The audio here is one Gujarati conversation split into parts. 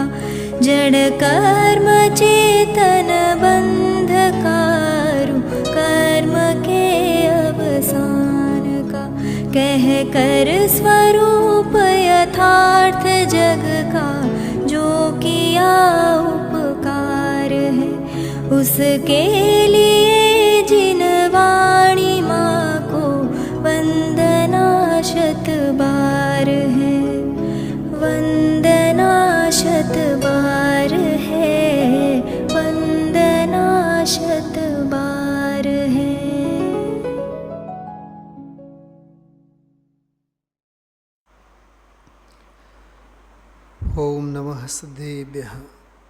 का जड़ कर्म चेतन बंधकारु कर्म के अवसान का कह कर स्वरूप यथार्थ जग का जो किया उपकार है उसके लिए जिन वाणी माँ को वंदना शत बार है वंदना शत बार है वंदना शत बार है। ओम नमः सिद्धेभ्यः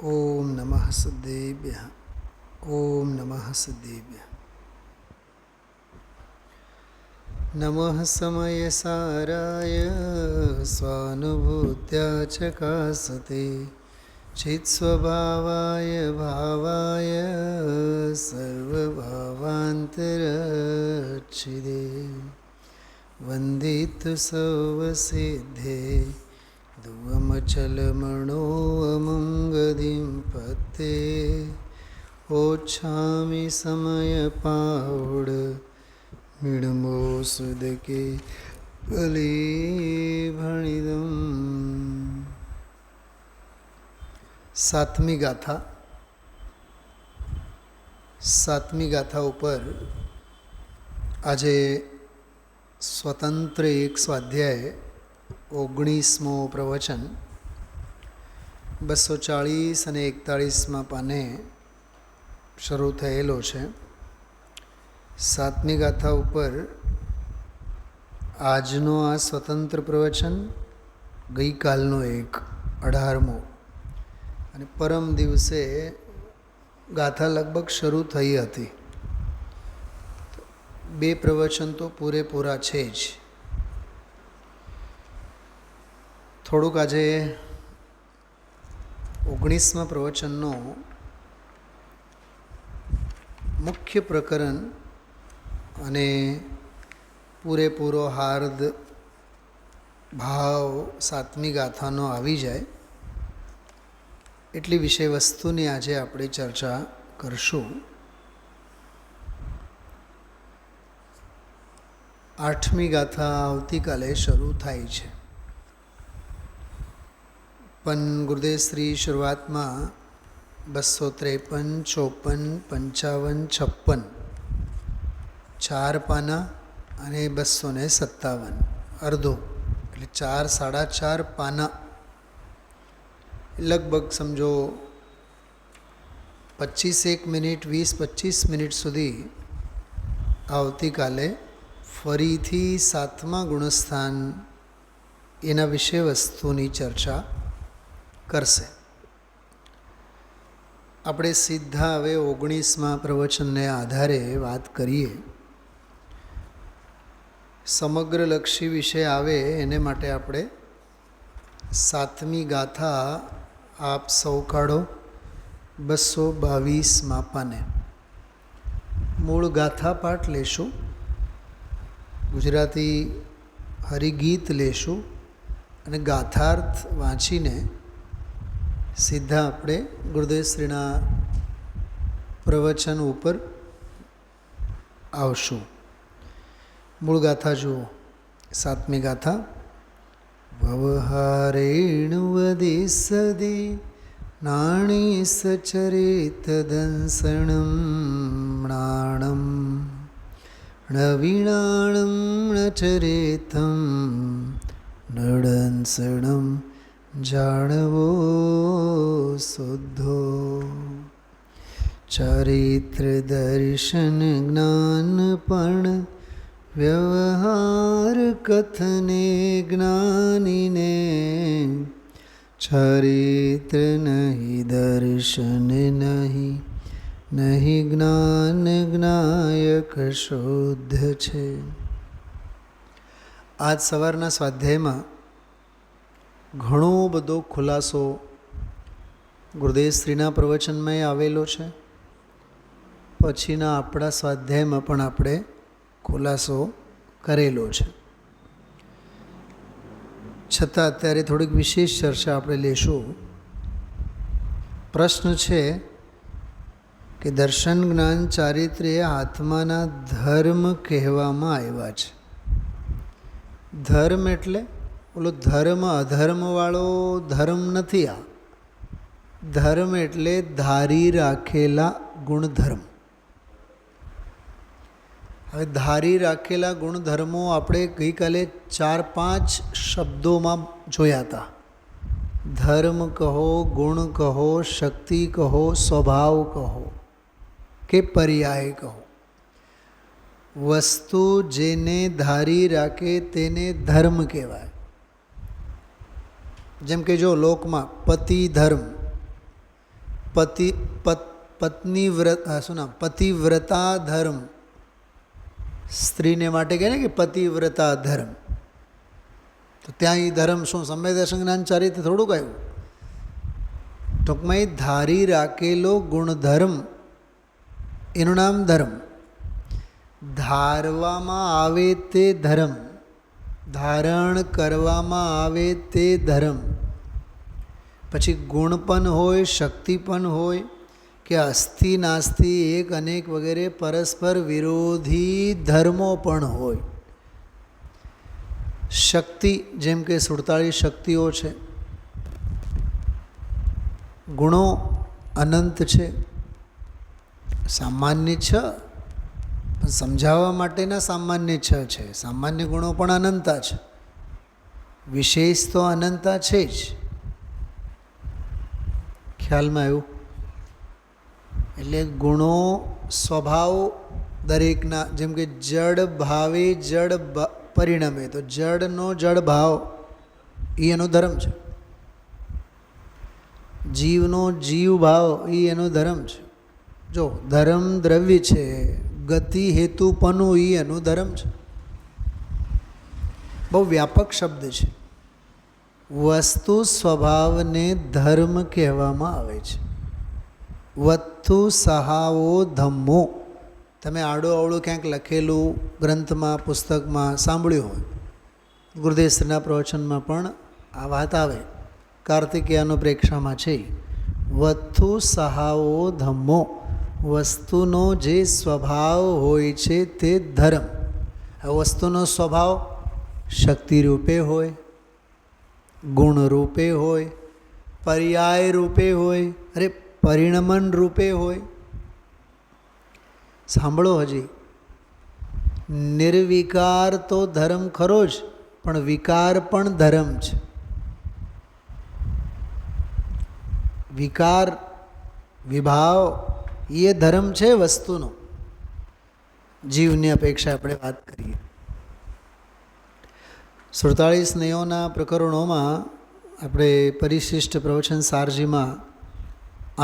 ओम नमः सिद्धेभ्यः ओम नमः सिद्धेभ्यः। नमः समयसाराय स्वानुभूत्या चकासते चित्स्वभावाय भावाय सर्वभावान्तरच्छिदे वन्दितु सर्वसिद्धे दुवमचलमणो अमङ्गदिं पते ओच्छामि समयपावड मिडमो सुदके गले भणिदम। सातमी गाथा ઉપર આજે સ્વતંત્ર એક સ્વાધ્યાય 19મો પ્રવચન 240 અને 41માં પાને શરૂ થયેલો છે. સાતમી ગાથા ઉપર આજનો આ સ્વતંત્ર પ્રવચન, ગઈકાલનો એક 18મો અને પરમ દિવસે ગાથા લગભગ શરૂ થઈ હતી. બે પ્રવચન તો પૂરેપૂરા છે જ. થોડુંક આજે 19મા પ્રવચનનો મુખ્ય પ્રકરણ અને પૂરેપૂરો હાર્દ ભાવ સાતમી ગાથાનો આવી જાય એટલી વિષય વસ્તુની આજે આપણે ચર્ચા કરશું. 8મી ગાથા આવતીકાલે શરૂ થાય છે. પણ ગુરુદેવ શ્રી શરૂઆતમાં 253, 54, 55, 56 4 પાના અને 257 અડધો એટલે 4 સાડા 4 પાના લગભગ સમજો 25 મિનિટ 20-25 મિનિટ સુધી આવતીકાલે ફરીથી 7મા ગુણસ્થાન એના વિશે વસ્તુની ચર્ચા કરશે. આપણે સીધા હવે 19મા પ્રવચનને આધારે વાત કરીએ. સમગ્રલક્ષી વિષય આવે એને માટે આપણે 7મી ગાથા આપ સૌ કાઢો 222માં પાને. મૂળ ગાથા પાઠ લેશું, ગુજરાતી હરિગીત લેશું અને ગાથાર્થ વાંચીને સીધા આપણે ગુરુદેવશ્રીના પ્રવચન ઉપર આવશું. મૂળ ગાથા જુઓ. 7મી ગાથા. વ્યવહારેણ વદિસદી નાણી સચરિત દંસણમ ણાણમ નવીણાણમ નચરિતમ નડંસણમ જાણવો શુદ્ધો ચરિત્ર દર્શન જ્ઞાન પણ વ્યવહાર કથને જ્ઞાનીને ચરિત્ર નહીં દર્શન નહીં નહીં જ્ઞાન જ્ઞાયક શુદ્ધ છે. આજ સવારના સ્વાધ્યાયમાં ઘણો બધો ખુલાસો ગુરુદેવશ્રીના પ્રવચનમાં આવેલો છે. પછીના આપણા સ્વાધ્યાયમાં પણ આપણે ખુલાસો કરેલો છે. છતાં અત્યારે થોડીક વિશેષ ચર્ચા આપણે લેશું પ્રશ્ન છે કે દર્શન જ્ઞાન ચારિત્ર્ય આત્માના ધર્મ કહેવામાં આવ્યા છે. ધર્મ એટલે ઓલો ધર્મ અધર્મવાળો ધર્મ નથી. આ ધર્મ એટલે ધારી રાખેલા ગુણધર્મ. હવે ધારી રાખેલા ગુણધર્મો આપણે ગઈકાલે 4-5 શબ્દોમાં જોયા હતા. ધર્મ કહો, ગુણ કહો, શક્તિ કહો, સ્વભાવ કહો કે પર્યાય કહો. વસ્તુ જેને ધારી રાખે તેને ધર્મ કહેવાય. જેમ કે જો લોકમાં પતિ ધર્મ, પત્ની વ્રત, શું નામ, પતિવ્રતા ધર્મ, સ્ત્રીને માટે કહે ને કે પતિવ્રતા ધર્મ. તો ત્યાં એ ધર્મ શું સમ્યક દર્શન જ્ઞાન ચારિત્ર્ય થોડુંક આવ્યું. ટૂંકમાં એ ધારી રાખેલો ગુણધર્મ એનું નામ ધર્મ. ધારવામાં આવે તે ધર્મ, ધારણ કરવામાં આવે તે ધર્મ. પછી ગુણ પણ હોય, શક્તિ પણ હોય કે અસ્થિ નાસ્તિ એક અનેક વગેરે પરસ્પર વિરોધી ધર્મો પણ હોય. શક્તિ જેમ કે 47 શક્તિઓ છે. ગુણો અનંત છે. સામાન્ય 6 પણ સમજાવવા માટેના સામાન્ય 6 છે. સામાન્ય ગુણો પણ અનંતા છે, વિશેષ તો અનંતા છે જ. ખ્યાલમાં આવ્યું? એટલે ગુણો સ્વભાવ દરેકના, જેમ કે જડ ભાવે જડ પરિણમે, તો જડનો જડ ભાવ એ એનો ધર્મ છે. જીવનો જીવ ભાવ એ એનો ધર્મ છે. જો ધર્મ દ્રવ્ય છે, ગતિ હેતુપનું એ એનું ધર્મ છે. બહુ વ્યાપક શબ્દ છે. વસ્તુ સ્વભાવને ધર્મ કહેવામાં આવે છે. વત્તુ સહાવો ધમ્મો. તમે આડો અવળું ક્યાંક લખેલું ગ્રંથમાં, પુસ્તકમાં સાંભળ્યું હોય. ગુરુદેવશ્રીના પ્રવચનમાં પણ આ વાત આવે. કાર્તિકેયાનુપ્રેક્ષામાં છે. વત્તુ સહાવો ધમ્મો. વસ્તુનો જે સ્વભાવ હોય છે તે ધર્મ. આ વસ્તુનો સ્વભાવ શક્તિ રૂપે હોય, ગુણ રૂપે હોય, પર્યાય રૂપે હોય, અરે પરિણમન રૂપે હોય. સાંભળો, હજી નિર્વિકાર તો ધર્મ ખરો જ, પણ વિકાર પણ ધર્મ છે. વિકાર, વિભાવ એ ધર્મ છે વસ્તુનો. જીવની અપેક્ષા આપણે વાત કરીએ. 47 સ્નેહોના પ્રકરણોમાં આપણે પરિશિષ્ટ પ્રવચન સારજીમાં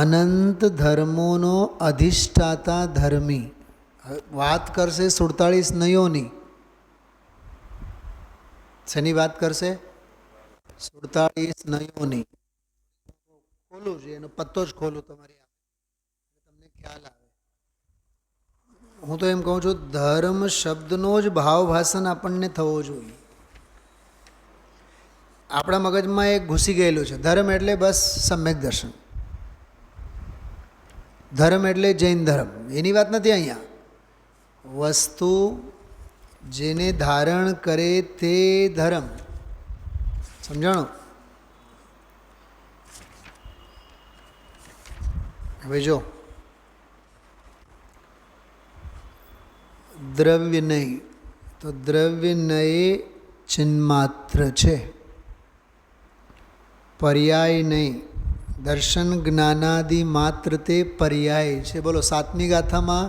અનંત ધર્મોનો અધિષ્ઠાતા ધર્મી વાત કરશે. 47 સ્નેહોની શેની વાત કરશે? 47 સ્નેહોની. ખોલું છે, એનો પત્તો જ ખોલું તમારી, તમને ખ્યાલ આવે. હું તો એમ કહું છું, ધર્મ શબ્દનો જ ભાવભાષણ આપણને થવો જોઈએ. આપણા મગજમાં એક ઘૂસી ગયેલું છે, ધર્મ એટલે બસ સમ્યક દર્શન, ધર્મ એટલે જૈન ધર્મ. એની વાત નથી અહીંયા. વસ્તુ જેને ધારણ કરે તે ધર્મ. સમજાણું? હવે જો દ્રવ્ય નહીં, તો દ્રવ્ય નયે ચિન્માત્ર છે. પર્યાય નહીં, દર્શન જ્ઞાનાદિ માત્ર તે પર્યાય છે. બોલો, 7મી ગાથામાં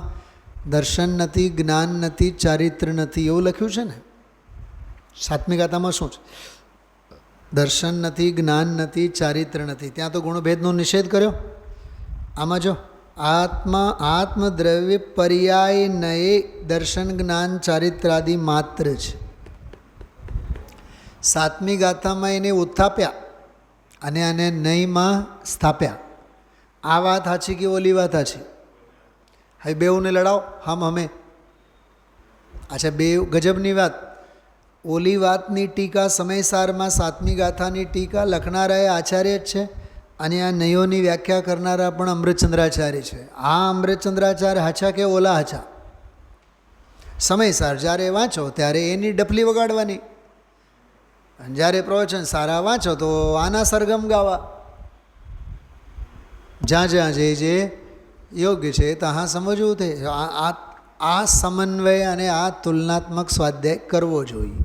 દર્શન નથી, જ્ઞાન નથી, ચારિત્ર નથી એવું લખ્યું છે ને. 7મી ગાથામાં શું છે? દર્શન નથી, જ્ઞાન નથી, ચારિત્ર નથી. ત્યાં તો ગુણભેદનો નિષેધ કર્યો. આમાં જો આત્મદ્રવ્ય પર્યાય નયે દર્શન જ્ઞાન ચારિત્રાદિ માત્ર છે. 7મી ગાથામાં એને ઉત્થાપ્યા અને આને નયમાં સ્થાપ્યા. આ વાત સાચી કે ઓલી વાત સાચી? હવે બેઉને લડાવો, હમ હમે. અચ્છા, બે ગજબની વાત. ઓલી વાતની ટીકા સમયસારમાં 7મી ગાથાની ટીકા લખનારા એ આચાર્ય જ છે, અને આ નયોની વ્યાખ્યા કરનારા પણ અમૃતચંદ્રાચાર્ય છે. આ અમૃતચંદ્રાચાર્ય હાચા કે ઓલા હાચા? સમયસર જ્યારે વાંચો ત્યારે એની ડફલી વગાડવાની, અને જ્યારે પ્રવચન સારા વાંચો તો આના સરગમ ગાવા. જ્યાં જ્યાં જે યોગ્ય છે ત્યાં સમજવું તે આ સમન્વય અને આ તુલનાત્મક સ્વાધ્યાય કરવો જોઈએ.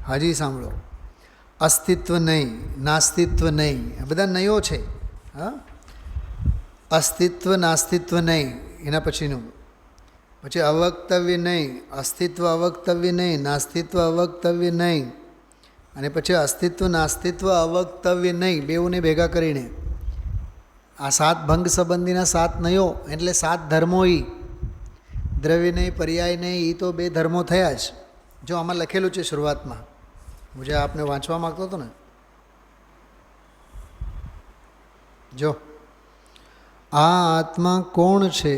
હાજી સાંભળો, અસ્તિત્વ નહીં, નાસ્તિત્વ નહીં, આ બધા નયો છે. હા, અસ્તિત્વ નાસ્તિત્વ નહીં, એના પછીનું પછી અવક્તવ્ય નહીં, અસ્તિત્વ અવક્તવ્ય નહીં, નાસ્તિત્વ અવક્તવ્ય નહીં, અને પછી અસ્તિત્વ નાસ્તિત્વ અવક્તવ્ય નહીં, બેઉને ભેગા કરીને આ 7 ભંગ સંબંધીના 7 નયો એટલે 7 ધર્મો. દ્રવ્ય નહીં, પર્યાય નહીં, એ તો 2 ધર્મો થયા જ. જો આમાં લખેલું છે શરૂઆતમાં, હું જે આપને વાંચવા માગતો હતો ને, જો આ આત્મા કોણ છે?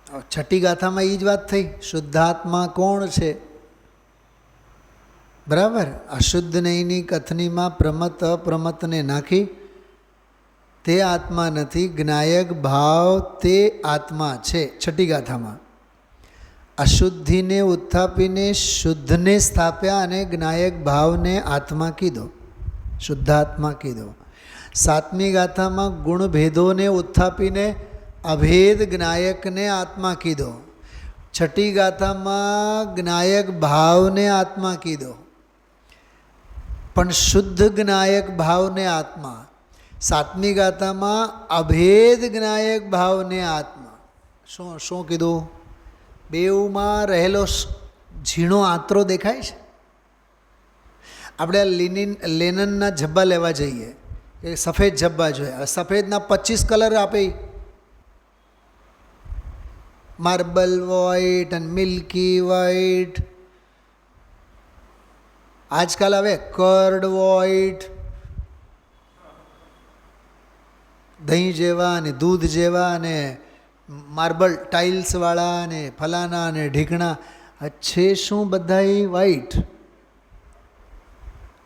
છઠ્ઠી ગાથામાં એ જ વાત થઈ, શુદ્ધાત્મા કોણ છે? બરાબર. અશુદ્ધ નહીંની કથનીમાં પ્રમત અપ્રમતને નાખી તે આત્મા નથી, જ્ઞાયક ભાવ તે આત્મા છે. છઠ્ઠી ગાથામાં અશુદ્ધિને ઉત્થાપીને શુદ્ધને સ્થાપ્યા અને જ્ઞાયક ભાવને આત્મા કીધો, શુદ્ધાત્મા કીધો. સાતમી ગાથામાં ગુણભેદોને ઉત્થાપીને અભેદ જ્ઞાયકને આત્મા કીધો. છઠ્ઠી ગાથામાં જ્ઞાયક ભાવને આત્મા કીધો, પણ શુદ્ધ જ્ઞાયક ભાવને આત્મા. સાતમી ગાથામાં અભેદ જ્ઞાયક ભાવને આત્મા. શું કીધું? બેઉમાં રહેલો ઝીણો આંતરો દેખાય છે. આપણે લેનનના જબ્બા લેવા જઈએ, એ સફેદ જબ્બા જોઈએ. સફેદના 25 કલર આપે, માર્બલ વ્હાઇટ અને મિલ્કી વ્હાઇટ, આજકાલ હવે કર્ડ વ્હાઇટ, દહીં જેવા અને દૂધ જેવા અને માર્બલ ટાઇલ્સવાળા અને ફલાના અને ઢીકણા, છે શું બધાય વ્હાઇટ.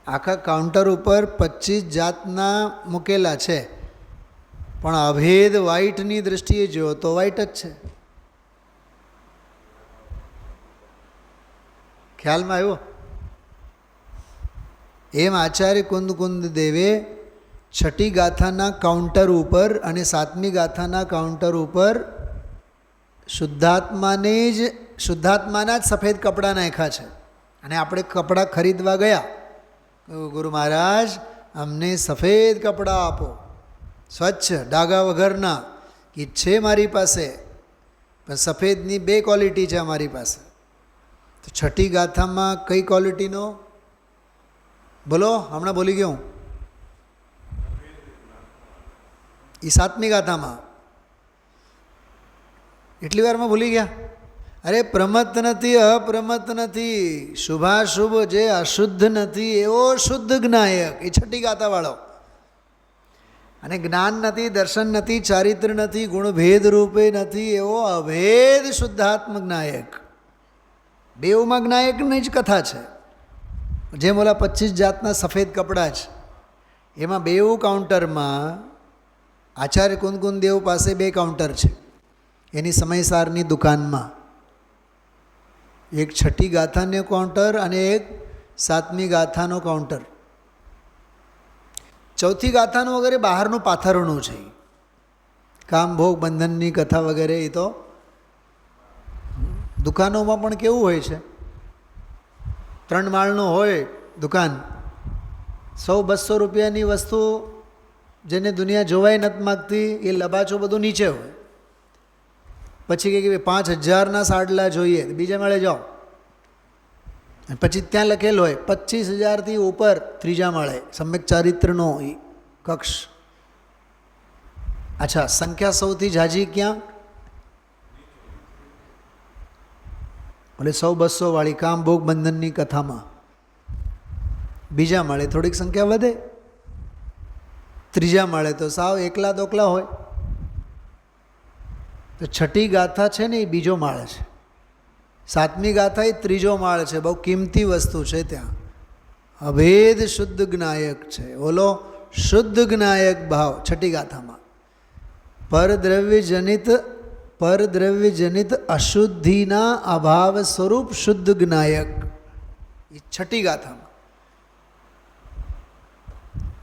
આખા કાઉન્ટર ઉપર 25 જાતના મૂકેલા છે, પણ અભેદ વ્હાઇટની દૃષ્ટિએ જુઓ તો વ્હાઇટ જ છે. ખ્યાલમાં આવ્યો? એમ આચાર્ય કુંદ દેવે છઠ્ઠી ગાથાના કાઉન્ટર ઉપર અને સાતમી ગાથાના કાઉન્ટર ઉપર શુદ્ધાત્માના જ સફેદ કપડાં નાખ્યા છે. અને આપણે કપડાં ખરીદવા ગયા, ગુરુ મહારાજ અમને સફેદ કપડાં આપો, સ્વચ્છ ડાઘા વગરના. કે છે મારી પાસે, પણ સફેદની 2 ક્વોલિટી છે અમારી પાસે. તો છઠ્ઠી ગાથામાં કઈ ક્વોલિટીનો બોલો? હમણાં બોલી ગયો હું. એ સાતમી ગાથામાં એટલી વારમાં ભૂલી ગયા. અરે પ્રમત નથી, અપ્રમત નથી, શુભાશુભ જે અશુદ્ધ નથી એવો શુદ્ધ જ્ઞાયક, એ છઠ્ઠી ગાથાવાળો. અને જ્ઞાન નથી, દર્શન નથી, ચારિત્ર નથી, ગુણભેદ રૂપે નથી એવો અભેદ શુદ્ધાત્મ જ્ઞાયક. બેઉમાં જ્ઞાયકની જ કથા છે. જેમ ઓલા 25 જાતના સફેદ કપડાં છે, એમાં બેઉ કાઉન્ટરમાં આચાર્ય કુંદ દેવ પાસે 2 કાઉન્ટર છે એની સમયસારની દુકાનમાં. એક છઠ્ઠી ગાથાનો કાઉન્ટર અને એક સાતમી ગાથાનો કાઉન્ટર. ચોથી ગાથાનું વગેરે બહારનું પાથરણું છે. કામ ભોગ બંધનની કથા વગેરે એ તો દુકાનોમાં પણ કેવું હોય છે, 3 માળનું હોય દુકાન, 100-200 રૂપિયાની વસ્તુ જેને દુનિયા જોવાય નથી માગતી, એ લબાચો બધું નીચે હોય. પછી કે 5000ના સાડલા જોઈએ, બીજા માળે જાઓ, પછી ત્યાં લખેલ હોય 25000થી ઉપર 3જા માળે સમ્યક ચારિત્રનો કક્ષ. અચ્છા, સંખ્યા સૌથી ઝાઝી ક્યાં? ભલે 100-200 વાળી કામ ભોગ બંધનની કથામાં. બીજા માળે થોડીક સંખ્યા વધે, 3જા માળે તો સાવ એકલા દોકલા હોય. તો છઠ્ઠી ગાથા છે ને એ બીજો માળ છે, સાતમી ગાથા એ 3જો માળ છે. બહુ કિંમતી વસ્તુ છે ત્યાં, અભેદ શુદ્ધ જ્ઞાયક છે. ઓલો શુદ્ધ જ્ઞાયક ભાવ. છઠ્ઠી ગાથામાં પરદ્રવ્ય જનિત અશુદ્ધિના અભાવ સ્વરૂપ શુદ્ધ જ્ઞાયક. એ છઠ્ઠી ગાથામાં.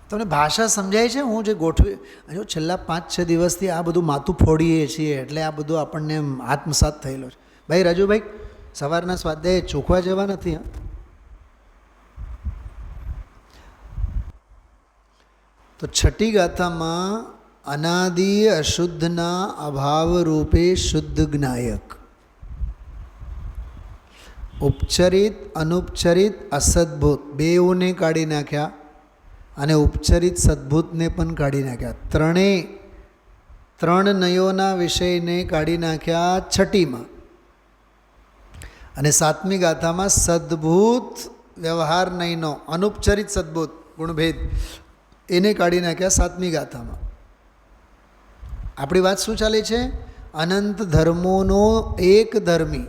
તમને ભાષા સમજાય છે? હું જે ગોઠવી જો છેલ્લા 5-6 દિવસથી આ બધું માથું ફોડીએ છીએ એટલે આ બધું આપણને આત્મસાત થયેલો છે. ભાઈ રાજુભાઈ, સવારના સ્વાધ્યાય ચોખવા જવા નથી. તો છઠ્ઠી ગાથામાં અનાદિ અશુદ્ધના અભાવ રૂપે શુદ્ધ જ્ઞાયક, ઉપચરિત અનુપચરિત અસદ્ભૂત બેઉને કાઢી નાખ્યા અને ઉપચરિત સદ્ભૂતને પણ કાઢી નાખ્યા. ત્રણ નયોના વિષયને કાઢી નાખ્યા છઠ્ઠીમાં. અને સાતમી ગાથામાં સદ્ભૂત વ્યવહાર નયનો અનુપચરિત સદ્ભૂત ગુણભેદ એને કાઢી નાખ્યા સાતમી ગાથામાં. આપણી વાત શું ચાલે છે? અનંત ધર્મોનો એક ધર્મી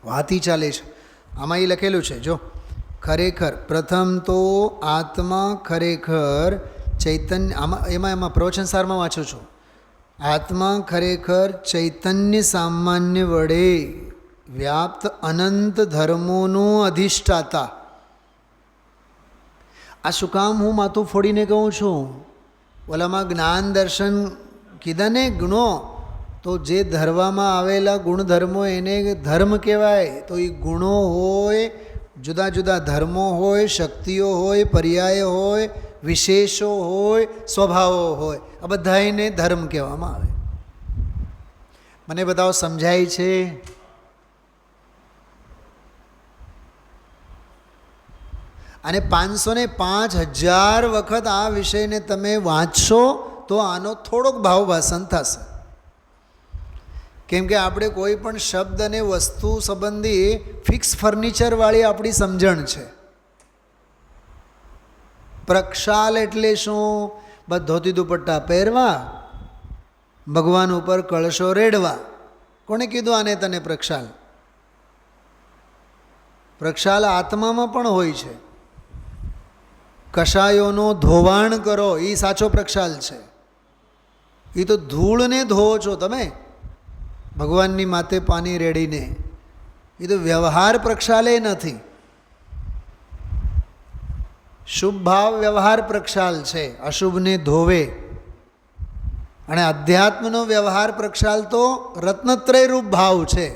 વાતી ચાલે છે. આમાં એ લખેલું છે જો, ખરેખર પ્રથમ તો આત્મા ખરેખર ચૈતન્ય, એમાં પ્રવચન સારમાં વાંચું છું. આત્મા ખરેખર ચૈતન્ય સામાન્ય વડે વ્યાપ્ત અનંત ધર્મોનું અધિષ્ઠાતા. આ શું કામ હું માથું ફોડીને કહું છું? ઓલામાં જ્ઞાન દર્શન કીધા ને ગુણો, તો જે ધરવામાં આવેલા ગુણધર્મો એને ધર્મ કહેવાય. તો એ ગુણો હોય, જુદા જુદા ધર્મો હોય, શક્તિઓ હોય, પર્યાય હોય, વિશેષો હોય, સ્વભાવો હોય, આ બધાને ધર્મ કહેવામાં આવે. મને બતાવો, સમજાય છે? અને 505,000 વખત આ વિષયને તમે વાંચશો તો આનો થોડોક ભાવભાષણ થશે. કેમ કે આપણે કોઈ પણ શબ્દ અને વસ્તુ સંબંધી ફિક્સ ફર્નિચરવાળી આપણી સમજણ છે. પ્રક્ષાલ એટલે શું? બસ ધોતી દુપટ્ટા પહેરવા, ભગવાન ઉપર કળશો રેડવા. કોણે કીધું આને તને પ્રક્ષાલ? પ્રક્ષાલ આત્મામાં પણ હોય છે. કશાયોનો ધોવાણ કરો, એ સાચો પ્રક્ષાલ છે. એ તો ધૂળને ધોવો છો તમે ભગવાનની માથે પાણી રેડીને. એ તો વ્યવહાર પ્રક્ષાલે નથી. શુભ ભાવ વ્યવહાર પ્રક્ષાલ છે, અશુભને ધોવે. અને અધ્યાત્મનો વ્યવહાર પ્રક્ષાલ તો રત્નત્રય રૂપ ભાવ છે.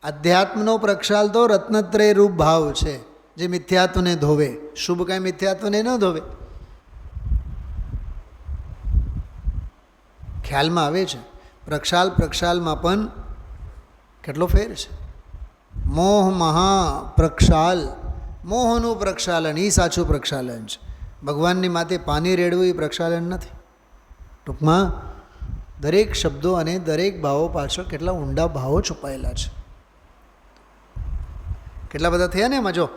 અધ્યાત્મનો પ્રક્ષાલ તો રત્નત્રય રૂપ ભાવ છે, જે મિથ્યાત્વને ધોવે. શુભ કાંઈ મિથ્યાત્વને ન ધોવે. ખ્યાલમાં આવે છે? પ્રક્ષાલમાં પણ કેટલો ફેર છે. મોહ મહા પ્રક્ષાલ, મોહનું પ્રક્ષાલન એ સાચું પ્રક્ષાલન છે. ભગવાનની માથે પાણી રેડવું એ પ્રક્ષાલન નથી. ટૂંકમાં દરેક શબ્દો અને દરેક ભાવો પાછળ કેટલા ઊંડા ભાવો છુપાયેલા છે. કેટલા બધા થયા ને એમાં જો,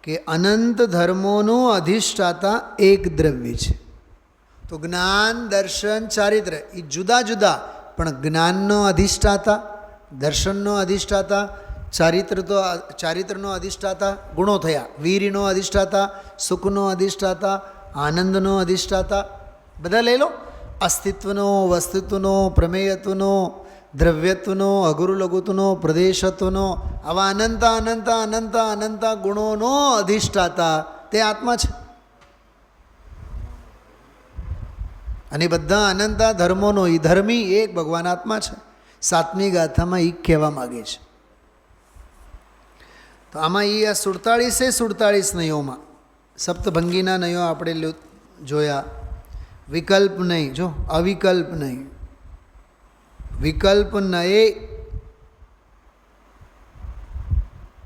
કે અનંત ધર્મોનું અધિષ્ઠાતા એક દ્રવ્ય છે. તો જ્ઞાન દર્શન ચારિત્ર એ જુદા જુદા, પણ જ્ઞાનનો અધિષ્ઠાતા, દર્શનનો અધિષ્ઠાતા, ચારિત્રનો અધિષ્ઠાતા ગુણો થયા. વીરનો અધિષ્ઠાતા, સુખનો અધિષ્ઠાતા, આનંદનો અધિષ્ઠાતા. બધા લઈ લો. અસ્તિત્વનો, વસ્તુત્વનો, પ્રમેયત્વનો, દ્રવ્યત્વનો, અગુરુ લઘુત્વનો, પ્રદેશત્વનો, આવા અનંત ગુણોનો અધિષ્ઠાતા તે આત્મા છે. અને બધા અનંત ધર્મોનો એ ધર્મી એક ભગવાન આત્મા છે. સાતમી ગાથામાં એ કહેવા માગે છે. તો આમાં એ આ 47 નયોમાં સપ્તભંગીના નયો આપણે જોયા. વિકલ્પ નહીં, જો અવિકલ્પ નહીં. વિકલ્પ નયે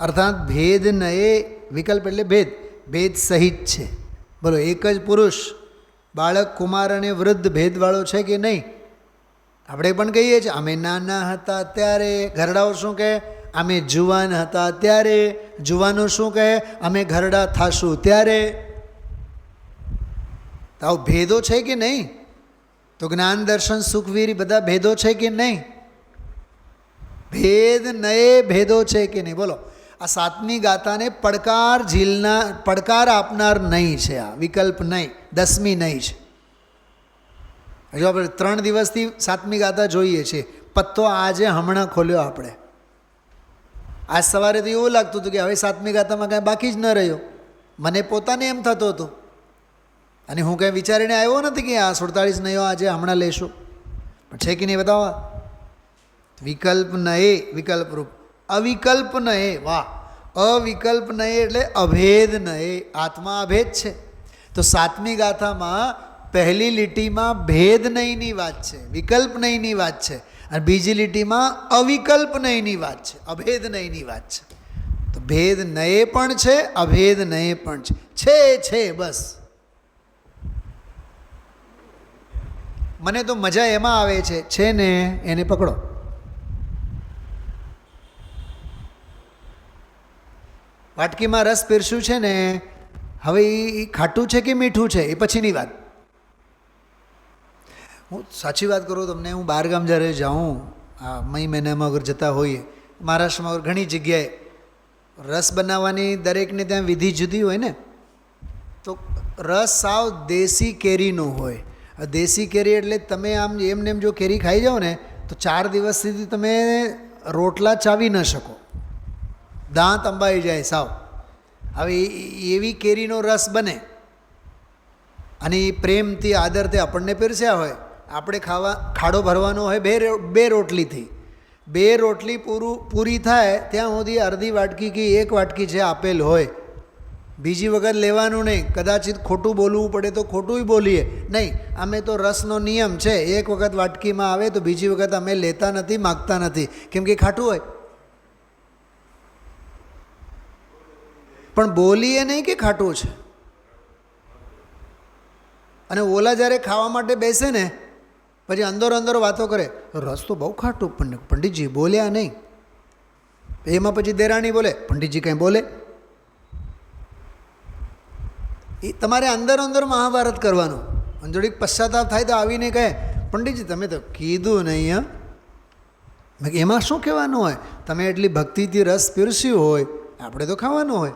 અર્થાત ભેદ નયે. વિકલ્પ એટલે ભેદ, ભેદ સહિત છે. બોલો, એક જ પુરુષ, બાળક, કુમાર અને વૃદ્ધ ભેદવાળો છે કે નહીં? આપણે પણ કહીએ છીએ અમે નાના હતા ત્યારે. ઘરડાઓ શું કહે? અમે જુવાન હતા ત્યારે. જુવાનો શું કહે? અમે ઘરડા થાશું ત્યારે. તો આવું ભેદો છે કે નહીં? તો જ્ઞાન દર્શન સુખવીર બધા ભેદો છે કે નહીં? ભેદ નયે ભેદો છે કે નહીં? બોલો. આ સાતમી ગાથાને પડકાર આપનાર નહીં છે. આ વિકલ્પ નહીં, 10મી નહીં છે. હજુ આપણે 3 દિવસથી સાતમી ગાથા જોઈએ છીએ. પત્તો આજે હમણાં ખોલ્યો આપણે. આજ સવારે તો એવું લાગતું હતું કે હવે સાતમી ગાથામાં કાંઈ બાકી જ ન રહ્યો. મને પોતાને એમ થતું હતું. અને હું કંઈ વિચારીને આવ્યો નથી કે આ 47 નયો આજે હમણાં લેશું. પણ છે કે નહીં બતાવો. વિકલ્પ નયે વિકલ્પરૂપ, અવિકલ્પ નયે. વાહ! અવિકલ્પ નયે એટલે અભેદ નયે. આત્મા અભેદ છે. તો સાતમી ગાથામાં પહેલી લીટીમાં ભેદ નહીંની વાત છે, વિકલ્પ નહીંની વાત છે. અને બીજી લીટીમાં અવિકલ્પ નહીંની વાત છે, અભેદ નહીંની વાત છે. તો ભેદ નયે પણ છે, અભેદ નયે પણ છે. બસ મને તો મજા એમાં આવે છે ને એને પકડો. વાટકીમાં રસ પીરસ્યું છે ને, હવે એ ખાટું છે કે મીઠું છે એ પછીની વાત. હું સાચી વાત કરું તમને, હું બહાર ગામ જ્યારે જાઉં, આ મઈ મહિનામાં અગર જતા હોઈએ, મહારાષ્ટ્રમાં અગર ઘણી જગ્યાએ રસ બનાવવાની દરેકને ત્યાં વિધિ જુદી હોય ને, તો રસ સાવ દેશી કેરીનો હોય. દેશી કેરી એટલે તમે આમ એમને એમ જો કેરી ખાઈ જાઓ ને તો 4 દિવસ સુધી તમે રોટલા ચાવી ન શકો, દાંત અંબાઈ જાય સાવ. હવે એવી કેરીનો રસ બને અને એ પ્રેમથી આદરથી આપણને પીરસ્યા હોય. આપણે ખાડો ભરવાનો હોય બે રોટલીથી. 2 રોટલી પૂરી થાય ત્યાં સુધી અડધી વાટકી કે 1 વાટકી છે આપેલ હોય. બીજી વખત લેવાનું નહીં. કદાચિત ખોટું બોલવું પડે તો ખોટું બોલીએ નહીં. અમે તો રસનો નિયમ છે, 1 વખત વાટકીમાં આવે તો બીજી વખત અમે લેતા નથી, માગતા નથી, કેમ કે ખાટું હોય. પણ બોલીએ નહીં કે ખાટું છે. અને ઓલા જ્યારે ખાવા માટે બેસે ને પછી અંદર વાતો કરે, રસ તો બહુ ખાટું, પણ પંડિતજી બોલ્યા નહીં. એમાં પછી દેરાણી બોલે, પંડિતજી કંઈ બોલે. એ તમારે અંદર મહાભારત કરવાનું. અને થોડીક પશ્ચાતાપ થાય તો આવીને કહે, પંડિતજી તમે તો કીધું નહીં. એમાં શું કહેવાનું હોય? તમે એટલી ભક્તિથી રસ પીરસ્યું હોય, આપણે તો ખાવાનું હોય.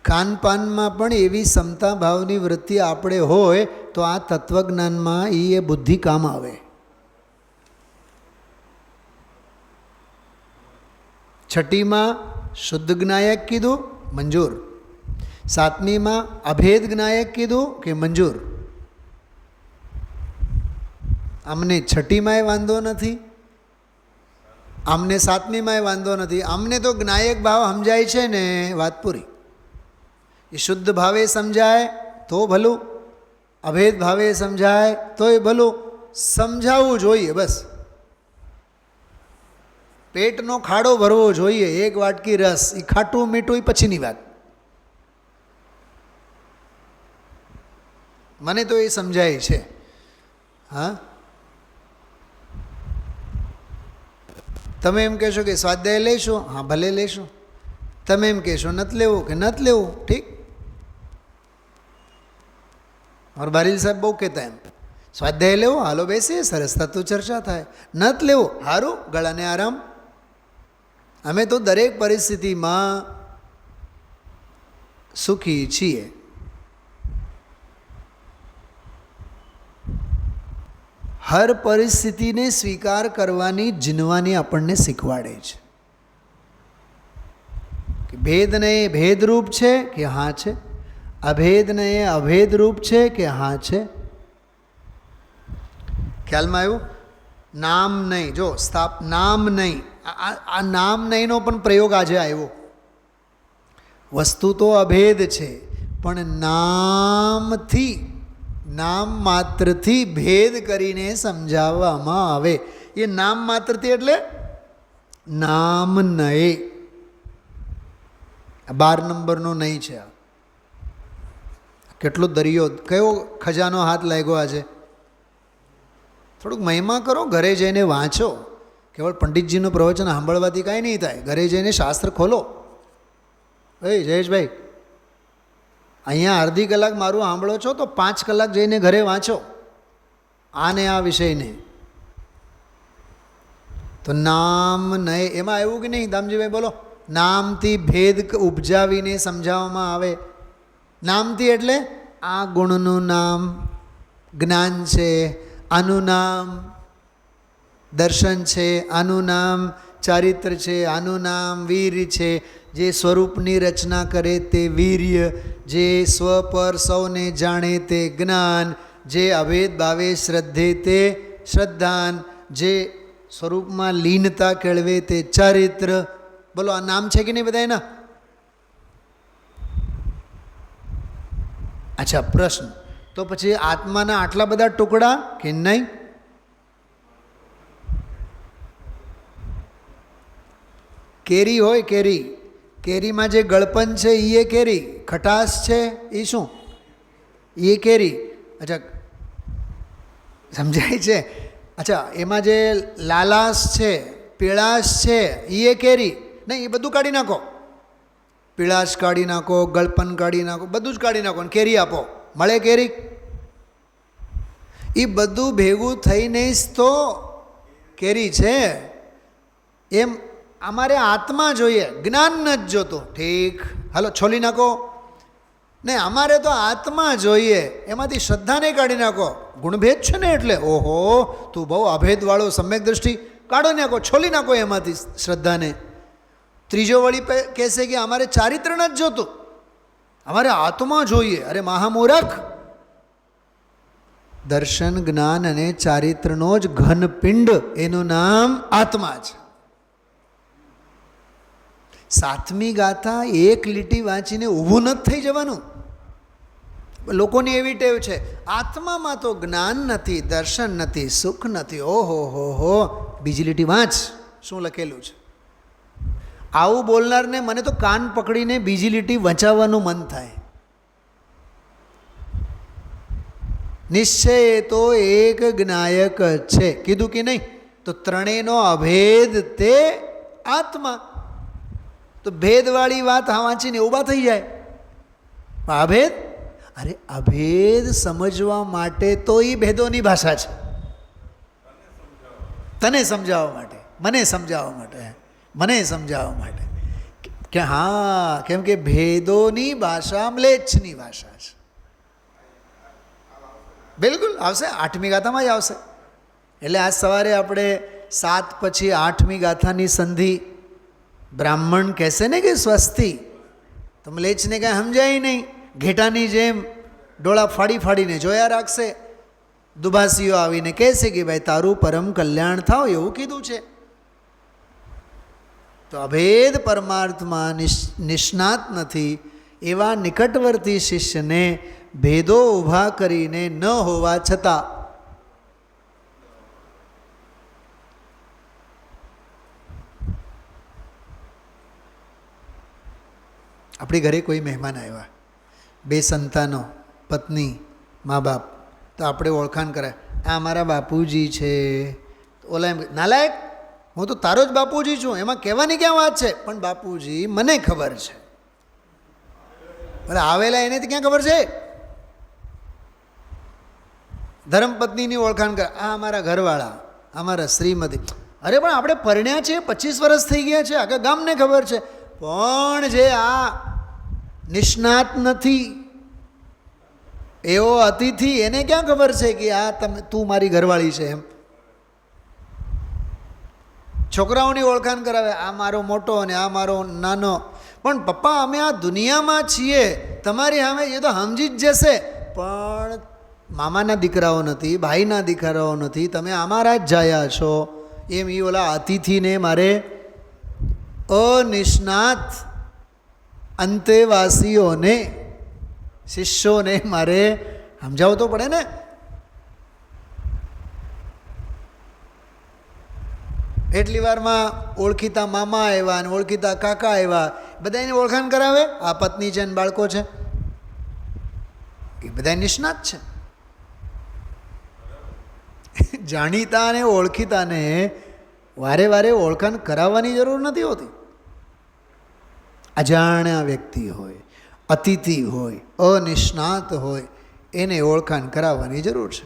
ખાનપાનમાં પણ એવી સમતા ભાવની વૃત્તિ આપણે હોય તો આ તત્વજ્ઞાનમાં એ બુદ્ધિ કામ આવે. છઠ્ઠીમાં શુદ્ધ જ્ઞાયક કીધું, મંજૂર. સાતમીમાં અભેદ જ્ઞાયક કીધું કે મંજૂર. અમને છઠ્ઠીમાંય વાંધો નથી, અમને સાતમીમાંય વાંધો નથી. અમને તો જ્ઞાયક ભાવ સમજાય છે ને, વાત પૂરી. એ શુદ્ધ ભાવે સમજાય તો ભલું, અભેદ ભાવે સમજાય તોય ભલું. સમજાવવું જોઈએ બસ. પેટનો ખાડો ભરવો જોઈએ. 1 વાટકી રસ, એ ખાટું મીઠું એ પછીની વાત. મને તો એ સમજાય છે. હા, તમે એમ કહેશો કે સ્વાધ્યાય લેશો, હા ભલે લેશો. તમે એમ કહેશો નથી લેવું કે નથી લેવું, ઠીક. और बारिल साहब બહુ કહેતા એમ, સ્વાધ્યાય લેવો, હાલો બેસીએ, સરસ તત્વ ચર્ચા થાય. નથી લેવું, સારું, ગળાને આરામ. અમે તો દરેક પરિસ્થિતિમાં સુખી છીએ. હર પરિસ્થિતિને સ્વીકાર કરવાની જીનવાની આપણને શીખવાડે છે. કે ભેદને એ ભેદરૂપ છે કે હા છે, અભેદને એ અભેદરૂપ છે કે હા છે. ખ્યાલમાં આવ્યું? નામ નહીં, જો નામ નહીં, આ નામ નહીંનો પણ પ્રયોગ આજે આવ્યો. વસ્તુ તો અભેદ છે, પણ નામથી, નામ માત્રથી ભેદ કરીને સમજાવવામાં આવે. એ નામ માત્રથી એટલે નામ નયે. 12 નંબરનો નહીં છે. કેટલો દરિયો, કયો ખજાનો હાથ લાગ્યો આજે. થોડુંક મહિમા કરો, ઘરે જઈને વાંચો. કેવળ પંડિતજીનું પ્રવચન સાંભળવાથી કાંઈ નહીં થાય. ઘરે જઈને શાસ્ત્ર ખોલો. જયેશભાઈ, અહીંયા અડધી કલાક મારું સાંભળો છો તો 5 કલાક જઈને ઘરે વાંચો આને, આ વિષયને. તો નામ નય એમાં આવ્યું કે નહીં દામજીભાઈ બોલો? નામથી ભેદ ઉપજાવીને સમજાવવામાં આવે. નામથી એટલે આ ગુણનું નામ જ્ઞાન છે, આનું નામ દર્શન છે, આનું નામ ચારિત્ર છે, આનું નામ વીર્ય છે. જે સ્વરૂપની રચના કરે તે વીર્ય, જે સ્વ પર સૌને જાણે તે જ્ઞાન, જે અભેદ ભાવે શ્રદ્ધે તે શ્રદ્ધાન, જે સ્વરૂપમાં લીનતા કેળવે તે ચારિત્ર. બોલો આ નામ છે કે નહીં બધા એના? અચ્છા, પ્રશ્ન તો પછી આત્માના આટલા બધા ટુકડા કે નહીં? કેરી હોય, કેરી, કેરીમાં જે ગળપન છે એ કેરી, ખટાશ છે એ શું? એ કેરી. અચ્છા, સમજાય છે? અચ્છા, એમાં જે લાલાશ છે, પીળાશ છે એ કેરી નહીં, એ બધું કાઢી નાખો. પીળાશ કાઢી નાખો, ગળપન કાઢી નાખો, બધું જ કાઢી નાખો અને કેરી આપો, મળે કેરી? એ બધું ભેગું થઈને જ તો કેરી છે. એમ અમારે આત્મા જોઈએ, જ્ઞાન નથી જોતું. ઠીક, હાલો છોલી નાખો. નહીં, અમારે તો આત્મા જોઈએ, એમાંથી શ્રદ્ધાને કાઢી નાખો. ગુણભેદ છે ને એટલે ઓહો તું બહુ અભેદવાળો સમ્યક દ્રષ્ટિ, કાઢો નાખો, છોલી નાખો એમાંથી શ્રદ્ધાને. ત્રીજો વળી કહેશે કે અમારે ચારિત્ર નથી જોતું, અમારે આત્મા જોઈએ. અરે મહામૂરખ, દર્શન જ્ઞાન અને ચારિત્રનો જ ઘનપિંડ એનું નામ આત્મા છે. સાતમી ગાથા એક લીટી વાંચીને ઊભું નથી થઈ જવાનું. લોકોની એવી ટેવ છે, આત્મામાં તો જ્ઞાન નથી, દર્શન નથી, સુખ નથી. ઓહો હો, બીજી લીટી વાંચ, શું લખેલું છે. આવું બોલનારને મને તો કાન પકડીને બીજી લીટી વંચાવવાનું મન થાય. નિશ્ચય તો એક જ્ઞાયક છે, કીધું કે નહીં? તો ત્રણેયનો અભેદ તે આત્મા. તો ભેદવાળી વાત વાંચીને ઊભા થઈ જાય. અભેદ, અરે અભેદ સમજવા માટે તો એ ભેદોની ભાષા છે. તને સમજાવવા માટે, મને સમજાવવા માટે, મને સમજાવવા માટે કે હા, કેમ કે ભેદોની ભાષા મ્લેચ્છની ભાષા છે. બિલકુલ આવશે, 8મી ગાથામાં જ આવશે. એટલે આજ સવારે આપણે 7 પછી 8મી ગાથાની સંધિ બ્રાહ્મણ કહેશે ને કે સ્વસ્તિ, તો મ્લેચ્છને કાંઈ સમજાય નહીં. ઘેટાની જેમ ડોળા ફાડી ફાડીને જોયા રાખશે. દુભાસીઓ આવીને કહેશે કે ભાઈ તારું પરમ કલ્યાણ થાવ, એવું કીધું છે. તો અભેદ પરમાર્થમાં નિષ્ણાત નથી એવા નિકટવર્તી શિષ્યને ભેદો ઊભા કરીને ન હોવા છતાં આપણી ઘરે કોઈ મહેમાન આવ્યા, 2 સંતાનો, પત્ની, મા બાપ, તો આપણે ઓળખાણ કરાય, આ અમારા બાપુજી છે. ઓલા એમ, નાલાયક, હું તો તારો જ બાપુજી છું, એમાં કહેવાની ક્યાં વાત છે? પણ બાપુજી મને ખબર છે. એટલે આવેલા એને ક્યાં ખબર છે? ધર્મપત્નીની ઓળખાણ કર, આ અમારા ઘરવાળા, અમારા શ્રીમતી. અરે પણ આપણે પરણ્યા છે, 25 વર્ષ થઈ ગયા છે, આખા ગામને ખબર છે. પણ જે આ નિષ્ણાત નથી, એવો અતિથિ, એને ક્યાં ખબર છે કે આ તું મારી ઘરવાળી છે? એમ છોકરાઓની ઓળખાણ કરાવે, આ મારો મોટો અને આ મારો નાનો. પણ પપ્પા અમે આ દુનિયામાં છીએ, તમારી સામે એ તો સમજી જ જશે. પણ મામાના દીકરાઓ નથી, ભાઈના દીકરાઓ નથી, તમે અમારા જ જાયા છો. એમ એ ઓલા અતિથિને મારે અનિષ્ણાત અંતેવાસીઓને, શિષ્યોને મારે સમજાવવું તો પડે ને. એટલી વારમાં ઓળખીતા મામા આવ્યા અને ઓળખીતા કાકા આવ્યા, બધા એને ઓળખાણ કરાવે, આ પત્ની છે અને બાળકો છે. એ બધા નિષ્ણાત છે. જાણીતા અને ઓળખીતાને વારે વારે ઓળખાણ કરાવવાની જરૂર નથી હોતી. અજાણ્યા વ્યક્તિ હોય, અતિથિ હોય, અનિષ્ણાત હોય, એને ઓળખાણ કરાવવાની જરૂર છે.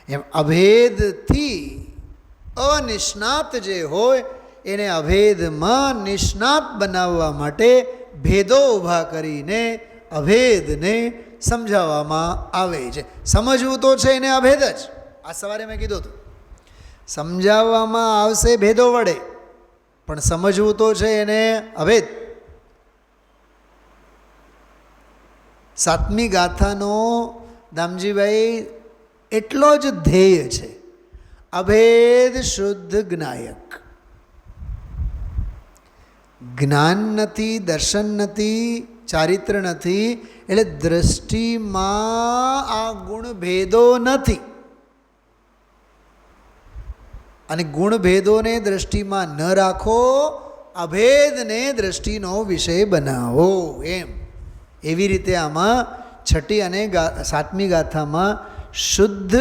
એમ અભેદથી અનિષ્ણાત જે હોય એને અભેદમાં નિષ્ણાત બનાવવા માટે ભેદો ઊભા કરીને અભેદને સમજાવવામાં આવે છે. સમજવું તો છે એને અભેદ જ. આ સવારે મેં કીધું હતું, સમજાવવામાં આવશે ભેદો વડે, પણ સમજવું તો છે એને અભેદ. સાતમી ગાથાનો દામજીભાઈ એટલો જ ધ્યેય છે, અભેદ શુદ્ધ જ્ઞાયક. જ્ઞાન નથી, દર્શન નથી, ચારિત્ર નથી, એટલે દ્રષ્ટિમાં આ ગુણભેદો નથી. અને ગુણભેદોને દ્રષ્ટિમાં ન રાખો, અભેદને દ્રષ્ટિનો વિષય બનાવો. એમ એવી રીતે આમાં છઠ્ઠી અને સાતમી ગાથામાં શુદ્ધ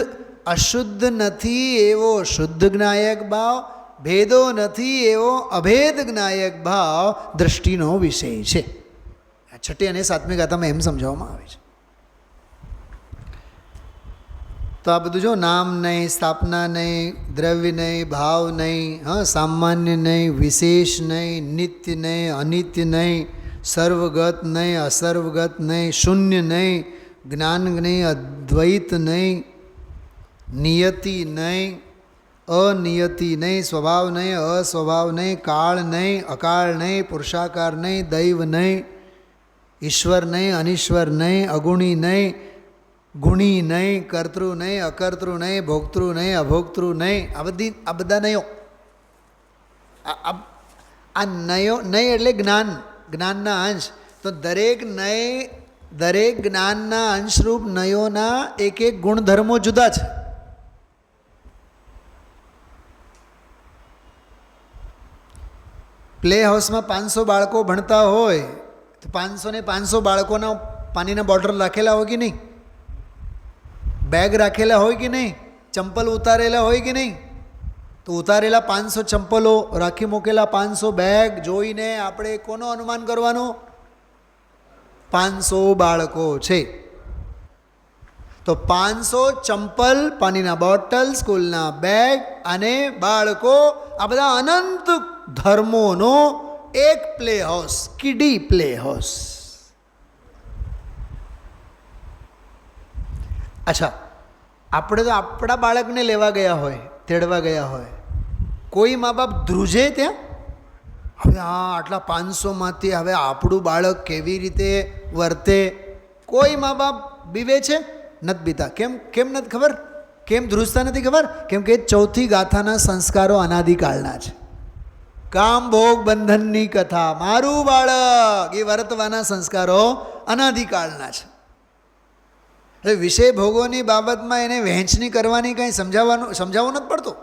અશુદ્ધ નથી એવો શુદ્ધ જ્ઞાયક ભાવ, ભેદો નથી એવો અભેદ જ્ઞાયક ભાવ દ્રષ્ટિનો વિષય છે. છઠ્ઠી અને સાતમી ગાથામાં એમ સમજાવવામાં આવે છે. તો આ બધું જો નામ નહીં, સ્થાપના નહીં, દ્રવ્ય નહીં, ભાવ નહીં, સામાન્ય નહીં, વિશેષ નહીં, નિત્ય નહીં, અનિત્ય નહીં, સર્વગત નહીં, અસર્વગત નહીં, શૂન્ય નહીં, જ્ઞાન નહીં, અદ્વૈત નહીં, નિયતિ નહીં, અનિયતિ નહીં, સ્વભાવ નહીં, અસ્વભાવ નહીં, કાળ નહીં, અકાળ નહીં, પુરુષાકાર નહીં, દૈવ નહીં, ઈશ્વર નહીં, અનીશ્વર નહીં, અગુણી નહીં, ગુણી નહીં, કર્તૃ નહીં, અકર્તૃ નહીં, ભોક્તૃ નહીં, અભોક્તૃ નહીં. આ બધા નયો. આ નયો નહીં એટલે જ્ઞાન, જ્ઞાનના અંશ. તો દરેક નય, દરેક જ્ઞાનના અંશરૂપ નયોના એક એક ગુણધર્મો જુદા છે. પ્લે હાઉસમાં 500 બાળકો ભણતા હોય તો 500 બાળકોના પાણીના બોટલ રાખેલા હોય કે નહીં, બેગ રાખેલા હોય કે નહીં, ચંપલ ઉતારેલા હોય કે નહીં. તો ઉતારેલા 500 ચંપલો, રાખી મૂકેલા 500 બેગ જોઈને આપણે કોનો અનુમાન કરવાનું? 500 બાળકો છે. તો 500 ચંપલ, પાણીના બોટલ, સ્કૂલના બેગ અને બાળકો, આ બધા અનંત ધર્મોનો એક પ્લે હાઉસ, કિડી પ્લે હાઉસ. અચ્છા, આપણે તો આપણા બાળકને લેવા ગયા હોય, તેડવા ગયા હોય, કોઈ મા બાપ ધ્રુજે ત્યાં? હવે આટલા 500માંથી હવે આપણું બાળક કેવી રીતે વર્તે? કોઈ મા બાપ બીવે છે? નથી બીતા. કેમ નથી ખબર? કેમ ધ્રુજતા નથી ખબર? કેમ કે ચોથી ગાથાના સંસ્કારો અનાદિકાળના છે. કામ ભોગ બંધનની કથા, મારું બાળક, એ વર્તવાના સંસ્કારો અનાદિકાળના છે. એટલે વિષય ભોગોની બાબતમાં એને વહેંચણી કરવાની કંઈ સમજાવવું નથી પડતું.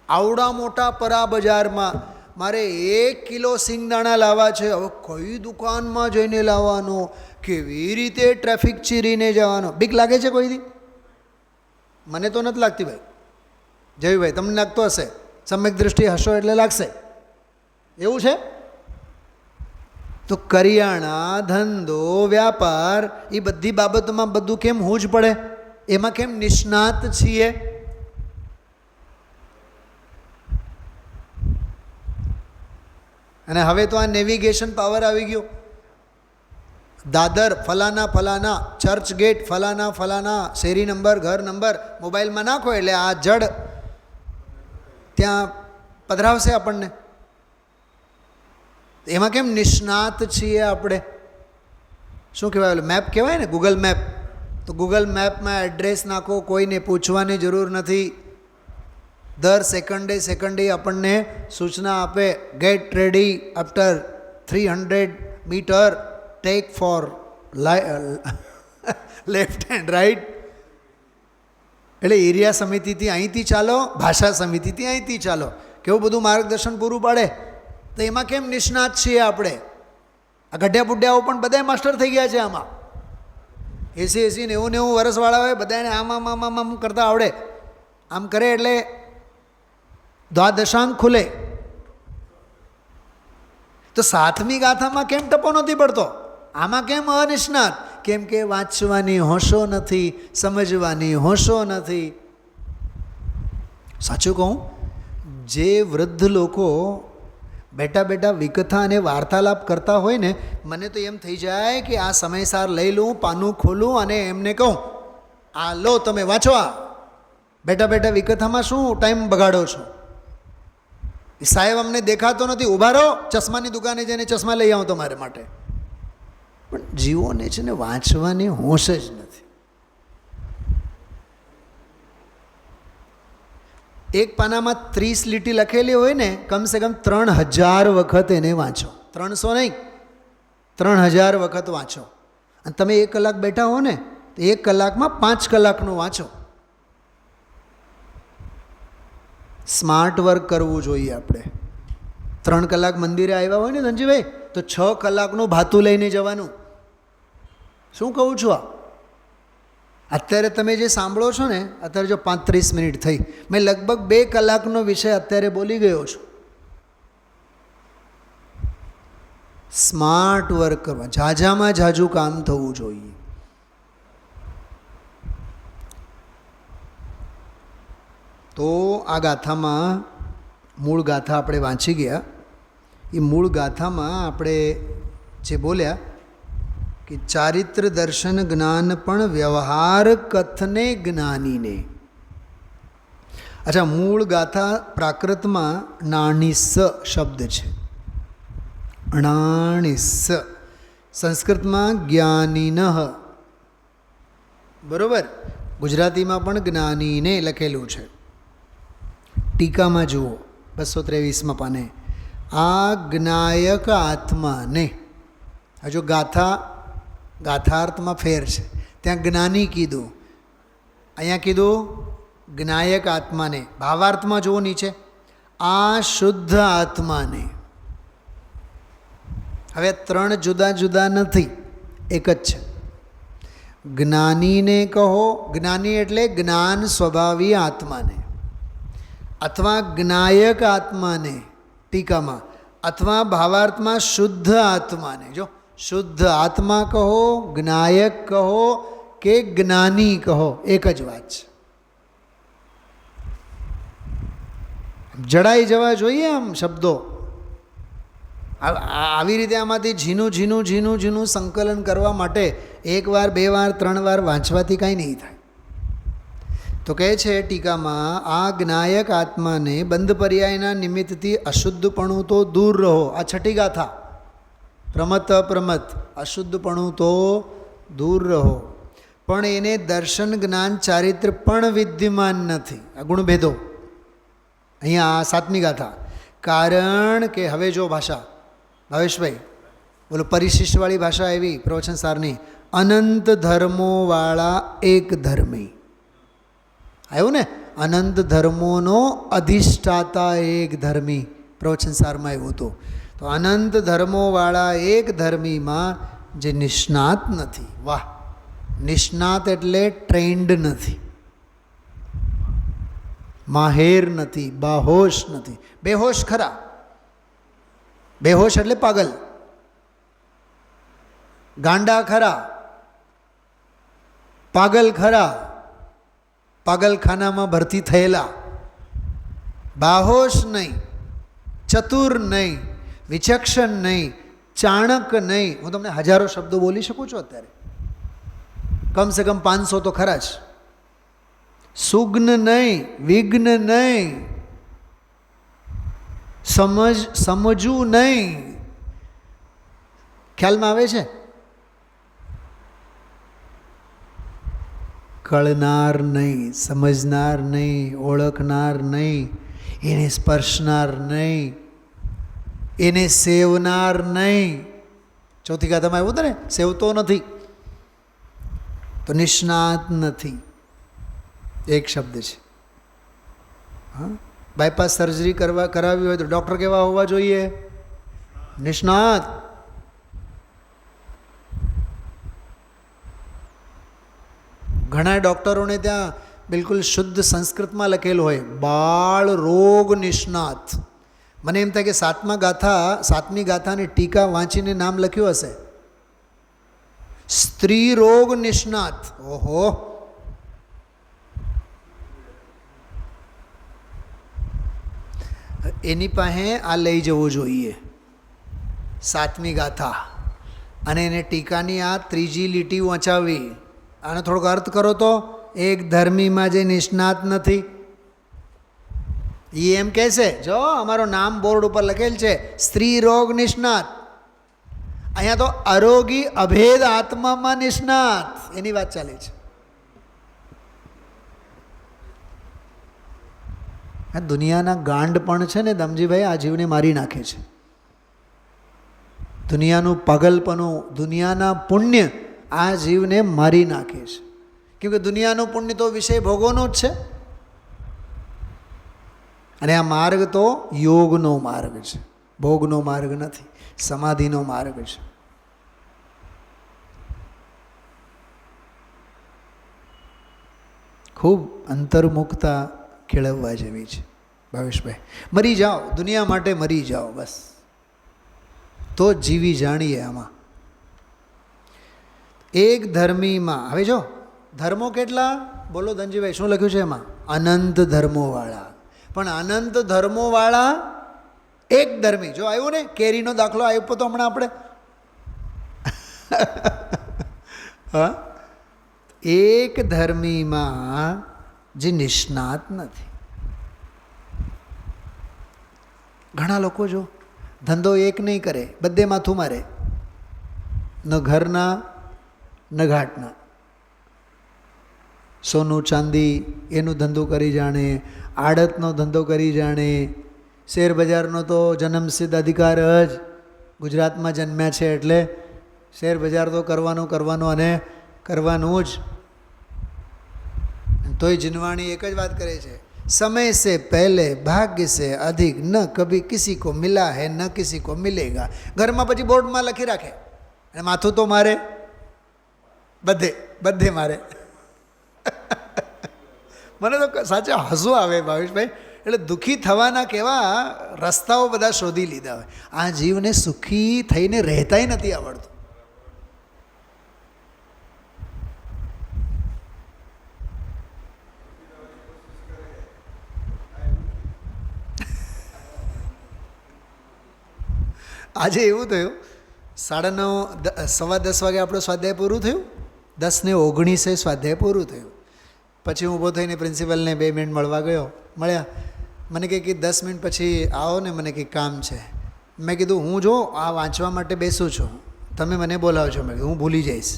આવડા મોટા પરા બજારમાં મારે 1 કિલો સિંગદાણા લાવવા છે, હવે કઈ દુકાનમાં જઈને લાવવાનો, કેવી રીતે ટ્રાફિક ચીરીને જવાનો? બીક લાગે છે કોઈથી? મને તો નથી લાગતી ભાઈ. જયભાઈ, તમને લાગતો હશે? સમ્યક દૃષ્ટિ હશો એટલે લાગશે. એવું છે? તો કરિયાણા, ધંધો, વ્યાપાર, એ બધી બાબતોમાં બધું કેમ હું જ પડે? એમાં કેમ નિષ્ણાત છીએ? અને હવે તો આ નેવિગેશન પાવર આવી ગયો. દાદર ફલાના ફલાના, ચર્ચ ગેટ ફલાના ફલાના, શેરી નંબર, ઘર નંબર મોબાઈલમાં નાખો એટલે આ જડ ત્યાં પધરાવશે આપણને. એમાં કેમ નિષ્ણાત છીએ આપણે? શું કહેવાય? મેપ કહેવાય ને, ગૂગલ મેપ. તો ગૂગલ મેપમાં એડ્રેસ નાખો, કોઈને પૂછવાની જરૂર નથી. દર સેકન્ડે આપણને સૂચના આપે, get ready after 300 metre, take for left and right. એટલે એરિયા સમિતિથી અહીંથી ચાલો, ભાષા સમિતિથી અહીંથી ચાલો, કેવું બધું માર્ગદર્શન પૂરું પાડે. તો એમાં કેમ નિષ્ણાત છીએ આપણે? આ ગઢિયા બુઢિયાઓ પણ બધાય માસ્ટર થઈ ગયા છે આમાં. 80 90 વર્ષવાળા હોય, બધાને આમ કરતા આવડે. આમ કરે એટલે દ્વાદશાંક ખુલે. તો સાતમી ગાથામાં કેમ ટપો નથી પડતો? આમાં કેમ અનિષ્ણાત? કેમ કે વાંચવાની હોશો નથી, સમજવાની હોશો નથી. સાચું કહું, જે વૃદ્ધ લોકો બેઠા બેઠા વિકથા અને વાર્તાલાપ કરતા હોય ને, મને તો એમ થઈ જાય કે આ સમયસાર લઈ લઉં, પાનું ખોલું અને એમને કહું, આ લો તમે વાંચો, આ બેઠા બેઠા વિકથામાં શું ટાઈમ બગાડો છો? સાહેબ અમને દેખાતો નથી, ઊભા રહો, ચશ્માની દુકાને જઈને ચશ્મા લઈ આવો તમારે માટે. પણ જીવોને છે ને વાંચવાની હોશ જ નથી. એક પાનામાં 30 લીટી લખેલી હોય ને, કમસે કમ 3000 વખત એને વાંચો. 300 નહીં, 3000 વખત વાંચો. અને તમે 1 કલાક બેઠા હો ને, તો 1 કલાકમાં 5 કલાકનું વાંચો. સ્માર્ટ વર્ક કરવું જોઈએ આપણે. 3 કલાક મંદિરે આવ્યા હોય ને ધનજીભાઈ, તો 6 કલાકનું ભાતું લઈને જવાનું. શું કહું છું? અત્યારે તમે જે સાંભળો છો ને, અત્યારે જો 35 મિનિટ થઈ, મેં લગભગ 2 કલાકનો વિષય અત્યારે બોલી ગયો છું. સ્માર્ટ વર્ક કરવા, ઝાઝામાં ઝાઝું કામ થવું જોઈએ. તો આ ગાથામાં મૂળ ગાથા આપણે વાંચી ગયા. એ મૂળ ગાથામાં આપણે જે બોલ્યા કે ચારિત્ર દર્શન જ્ઞાન પણ વ્યવહાર કથને જ્ઞાનીને. અચ્છા, મૂળ ગાથા પ્રાકૃતમાં નાણીસ શબ્દ છે. અણાણીસ. સંસ્કૃતમાં જ્ઞાનીનઃ, બરોબર. ગુજરાતીમાં પણ જ્ઞાનીને લખેલું છે. ટીકામાં જુઓ 223માં પાને, આ જ્ઞાયક આત્માને. હજુ ગાથાર્થમાં ફેર છે. ત્યાં જ્ઞાની કીધું, અહીંયા કીધું જ્ઞાયક આત્માને. ભાવાર્થમાં જુઓ નીચે, આ શુદ્ધ આત્માને. હવે 3 જુદા જુદા નથી, એક જ છે. જ્ઞાનીને કહો, જ્ઞાની એટલે જ્ઞાન સ્વભાવી આત્માને, અથવા જ્ઞાયક આત્માને ટીકામાં, અથવા ભાવાર્થમાં શુદ્ધ આત્માને. જો શુદ્ધ આત્મા કહો, જ્ઞાયક કહો કે જ્ઞાની કહો, એક જ વાત છે. જડાઈ જવા જોઈએ આમ શબ્દો. આવી રીતે આમાંથી ઝીનું ઝીનું ઝીનું ઝીનું સંકલન કરવા માટે 1 વાર 2 વાર 3 વાર વાંચવાથી કાંઈ નહીં થાય. તો કહે છે ટીકામાં, આ જ્ઞાયક આત્માને બંધ પર્યાયના નિમિત્તથી અશુદ્ધપણું તો દૂર રહો. આ છઠ્ઠી ગાથા. પ્રમત અપ્રમત, અશુદ્ધપણું તો દૂર રહો. પણ એને દર્શન જ્ઞાન ચારિત્ર પણ વિદ્યમાન નથી. આ ગુણભેદો અહીંયા આ 7મી ગાથા. કારણ કે હવે જો ભાષા, ભાવેશભાઈ બોલો, પરિશિષ્ટવાળી ભાષા એવી પ્રવચન સારની, અનંત ધર્મોવાળા એક ધર્મી. આવ્યું ને, અનંત ધર્મોનો અધિષ્ઠાતા એક ધર્મી, પ્રવચન સારમાં આવ્યું હતું. તો અનંત ધર્મોવાળા એક ધર્મીમાં જે નિષ્ણાત નથી. વાહ! નિષ્ણાત એટલે ટ્રેન્ડ નથી, માહેર નથી, બાહોશ નથી. બેહોશ ખરા, બેહોશ એટલે પાગલ. ગાંડા ખરા, પાગલ ખરા, પાગલખાનામાં ભરતી થયેલા. બાહોશ નહીં, ચતુર નહીં, વિચક્ષણ નહીં, ચાણક નહીં. હું તમને હજારો શબ્દો બોલી શકું છું અત્યારે, કમસે કમ 500 તો ખરા જ. સુગ્ન નહીં, વિઘ્ન નહીં, સમજવું નહીં. ખ્યાલમાં આવે છે? કળનાર નહીં, સમજનાર નહીં, ઓળખનાર નહીં, એને સ્પર્શનાર નહીં, એને સેવનાર નહીં. ચોથી ગાથામાં આવ્યું હતું ને, સેવતો નથી તો નિષ્ણાત નથી. એક શબ્દ છે. હા, બાયપાસ સર્જરી કરાવી હોય તો ડૉક્ટર કેવા હોવા જોઈએ? નિષ્ણાત. ઘણા ડૉક્ટરોને ત્યાં બિલકુલ શુદ્ધ સંસ્કૃતમાં લખેલું હોય, બાળ રોગ નિષ્ણાત. મને એમ થાય કે 7મી ગાથાની ટીકા વાંચીને નામ લખ્યું હશે, સ્ત્રી રોગ નિષ્ણાત. ઓહો! એની પાસે આ લઈ જવું જોઈએ, સાતમી ગાથા, અને એને ટીકાની આ ત્રીજી લીટી વંચાવી. આનો થોડોક અર્થ કરો તો, એક ધર્મીમાં જે નિષ્ણાત નથી એ એમ કહેશે, જો અમારું નામ બોર્ડ ઉપર લખેલ છે સ્ત્રી રોગ નિષ્ણાત, અહીંયા તો આરોગી અભેદ આત્મામાં નિષ્ણાત, એની વાત ચાલે છે. આ દુનિયાના ગાંડ પણ છે ને દમજીભાઈ, આ જીવને મારી નાખે છે. દુનિયાનું પાગલપણું, દુનિયાના પુણ્ય આ જીવને મારી નાખે છે. કેમ કે દુનિયાનું પુણ્ય તો વિષય ભોગોનો જ છે, અને આ માર્ગ તો યોગનો માર્ગ છે, ભોગનો માર્ગ નથી, સમાધિનો માર્ગ છે. ખૂબ અંતર્મુખતા કેળવવા જેવી છે. ભાવેશભાઈ, મરી જાઓ, દુનિયા માટે મરી જાઓ બસ, તો જીવી જાણીએ આમાં. એક ધર્મીમાં, હવે જો ધર્મો કેટલા બોલો ધનજીભાઈ, શું લખ્યું છે એમાં? અનંત ધર્મોવાળા. પણ અનંત ધર્મોવાળા એક ધર્મી, જો આવ્યું ને કેરીનો દાખલો આવ્યો તો હમણાં આપણે, હા, એક ધર્મીમાં જે નિષ્ણાત નથી. ઘણા લોકો જો ધંધો એક નહીં કરે, બધે માથું મારે, ન ઘરના ન ઘાટના, સોનું ચાંદી એનું ધંધો કરી જાણે, આડતનો ધંધો કરી જાણે, શેર બજારનો તો જન્મસિદ્ધ અધિકાર જ, ગુજરાતમાં જન્મ્યા છે એટલે શેર બજાર તો કરવાનું અને કરવાનું જ. તોય જીનવાણી એક જ વાત કરે છે, समय से पहले भाग्य से अधिक न कभी किसी को मिला है न किसी को मिलेगा. ઘરમાં પછી બોર્ડમાં લખી રાખે, અને માથું તો મારે, બધે મારે. મને તો સાચા હસવું આવે ભાવેશભાઈ. એટલે દુઃખી થવાના કેવા રસ્તાઓ બધા શોધી લીધા હોય. આ જીવને સુખી થઈને રહેતાય નથી આવડતું. આજે એવું થયું, 9:30 10:15 વાગે આપણું સ્વાધ્યાય પૂરું થયું, 10:19 સ્વાધ્યાય પૂરું થયું. પછી હું ઊભો થઈને પ્રિન્સિપલને 2 મિનિટ મળવા ગયો. મળ્યા, મને કહે કે 10 મિનિટ પછી આવો ને, મને કંઈક કામ છે. મેં કીધું હું જો આ વાંચવા માટે બેસું છું, તમે મને બોલાવજો. મેં કીધું હું ભૂલી જઈશ.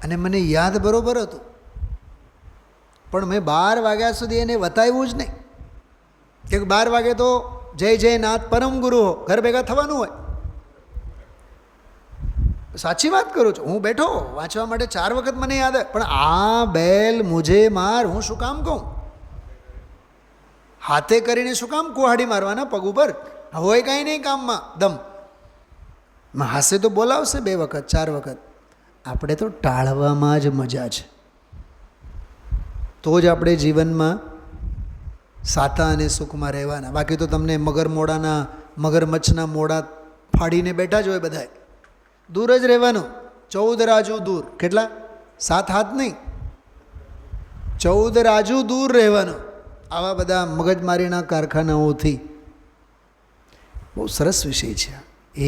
અને મને યાદ બરાબર હતું, પણ મેં 12 વાગ્યા સુધી એને બતાવ્યું જ નહીં. કે 12 વાગે તો જય જય નાથ પરમ ગુરુ હો, ઘર ભેગા થવાનું હોય. સાચી વાત કરું છું, હું બેઠો વાંચવા માટે 4 વખત મને યાદ આવે, પણ આ બેલ મુझे માર, હું શું કામ કહું? હાથે કરીને શું કામ કુહાડી મારવાના પગ ઉપર? હોય કાંઈ નહીં કામમાં દમ. હાસે તો બોલાવશે 2 વખત 4 વખત. આપણે તો ટાળવામાં જ મજા છે. તો જ આપણે જીવનમાં સાતા અને સુખમાં રહેવાના. બાકી તો તમને મગરમચ્છના મોડા ફાડીને બેઠા જ હોય બધાએ. દૂર જ રહેવાનું, 14 રાજુ દૂર. કેટલા? 7 હાથ નહીં, 14 રાજુ દૂર રહેવાનું આવા બધા મગજમારીના કારખાનાઓથી. બહુ સરસ વિષય છે.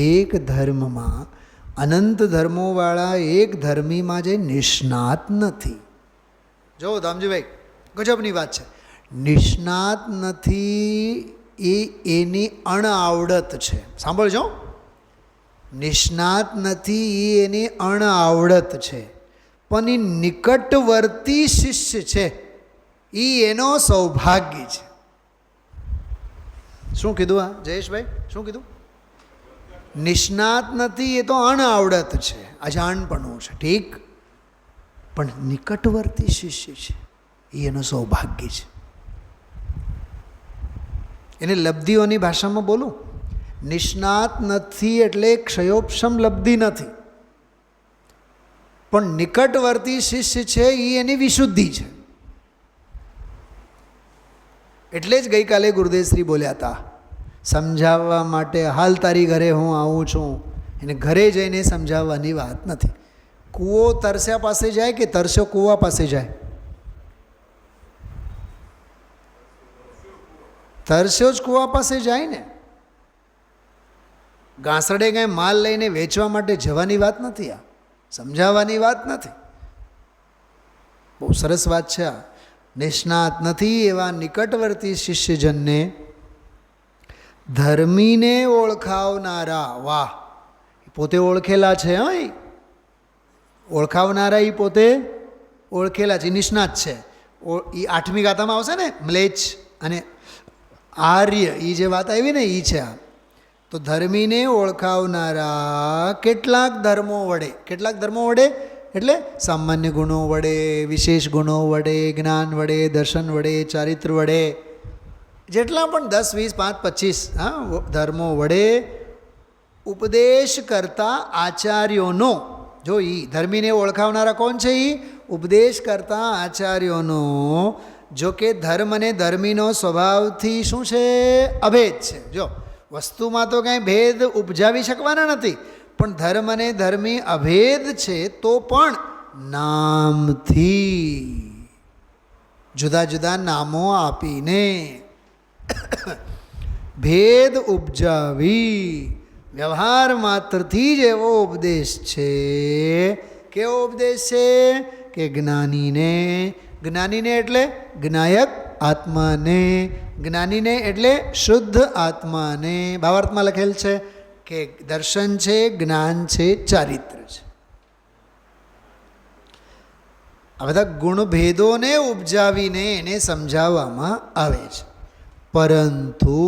એક ધર્મમાં, અનંત ધર્મોવાળા એક ધર્મીમાં જે નિષ્ણાત નથી. જો ધામજીભાઈ, ગજબની વાત છે. નિષ્ણાત નથી એ એની અણઆવડત છે. સાંભળજો, નિષ્ણાત નથી એ એની અણઆવડત છે, પણ એ નિકટવર્તી શિષ્ય છે એ એનો સૌભાગ્ય છે. શું કીધું આ જયેશભાઈ? શું કીધું? નિષ્ણાત નથી એ તો અણઆવડત છે, અજાણપણું છે, ઠીક, પણ નિકટવર્તી શિષ્ય છે એ એનું સૌભાગ્ય છે. એને લબ્ધિઓની ભાષામાં બોલું, નિષ્ણાત નથી એટલે ક્ષયોપશમ લબ્ધિ નથી, પણ નિકટવર્તી શિષ્ય છે એ એની વિશુદ્ધિ છે. એટલે જ ગઈકાલે ગુરુદેવશ્રી બોલ્યા હતા, સમજાવવા માટે હાલ તારી ઘરે હું આવું છું. એને ઘરે જઈને સમજાવવાની વાત નથી. કૂવો તરસ્યા પાસે જાય કે તરસ્યો કૂવા પાસે જાય? તરસ્યો જ કૂવા પાસે જાય ને. ગાંસડે કાંઈ માલ લઈને વેચવા માટે જવાની વાત નથી, આ સમજાવવાની વાત નથી. બહુ સરસ વાત છે આ. નિષ્ણાત નથી એવા નિકટવર્તી શિષ્યજનને ધર્મીને ઓળખાવનારા, વાહ, પોતે ઓળખેલા છે. હા, ઓળખાવનારા એ પોતે ઓળખેલા છે, નિષ્ણાત છે. એ 8મી ગાથામાં આવશે ને, મ્લેચ્છ અને આર્ય, એ જે વાત આવી ને એ છે આ. તો ધર્મીને ઓળખાવનારા કેટલાક ધર્મો વડે, કેટલાક ધર્મો વડે એટલે સામાન્ય ગુણો વડે, વિશેષ ગુણો વડે, જ્ઞાન વડે, દર્શન વડે, ચારિત્ર વડે, જેટલા પણ 10, 20, 5, 25 હા ધર્મો વડે ઉપદેશ કરતા આચાર્યોનો, જો એ ધર્મીને ઓળખાવનારા કોણ છે? એ ઉપદેશ કરતા આચાર્યોનો. જો કે ધર્મ અને ધર્મીનો સ્વભાવથી શું છે? અભેદ છે. જો વસ્તુમાં તો કાંઈ ભેદ ઉપજાવી શકવાના નથી, પણ ધર્મ અને ધર્મી અભેદ છે, તો પણ નામથી, જુદા જુદા નામો આપીને ભેદ ઉપજાવી વ્યવહાર માત્રથી જ એવો ઉપદેશ છે. કેવો ઉપદેશ છે? કે જ્ઞાનીને, જ્ઞાનીને એટલે જ્ઞાયક આત્માને, જ્ઞાનીને એટલે શુદ્ધ આત્માને. ભાવાર્થમાં લખેલ છે કે દર્શન છે, જ્ઞાન છે, ચારિત્ર છે. આ બધા ગુણભેદોને ઉપજાવીને એને સમજાવવામાં આવે છે. પરંતુ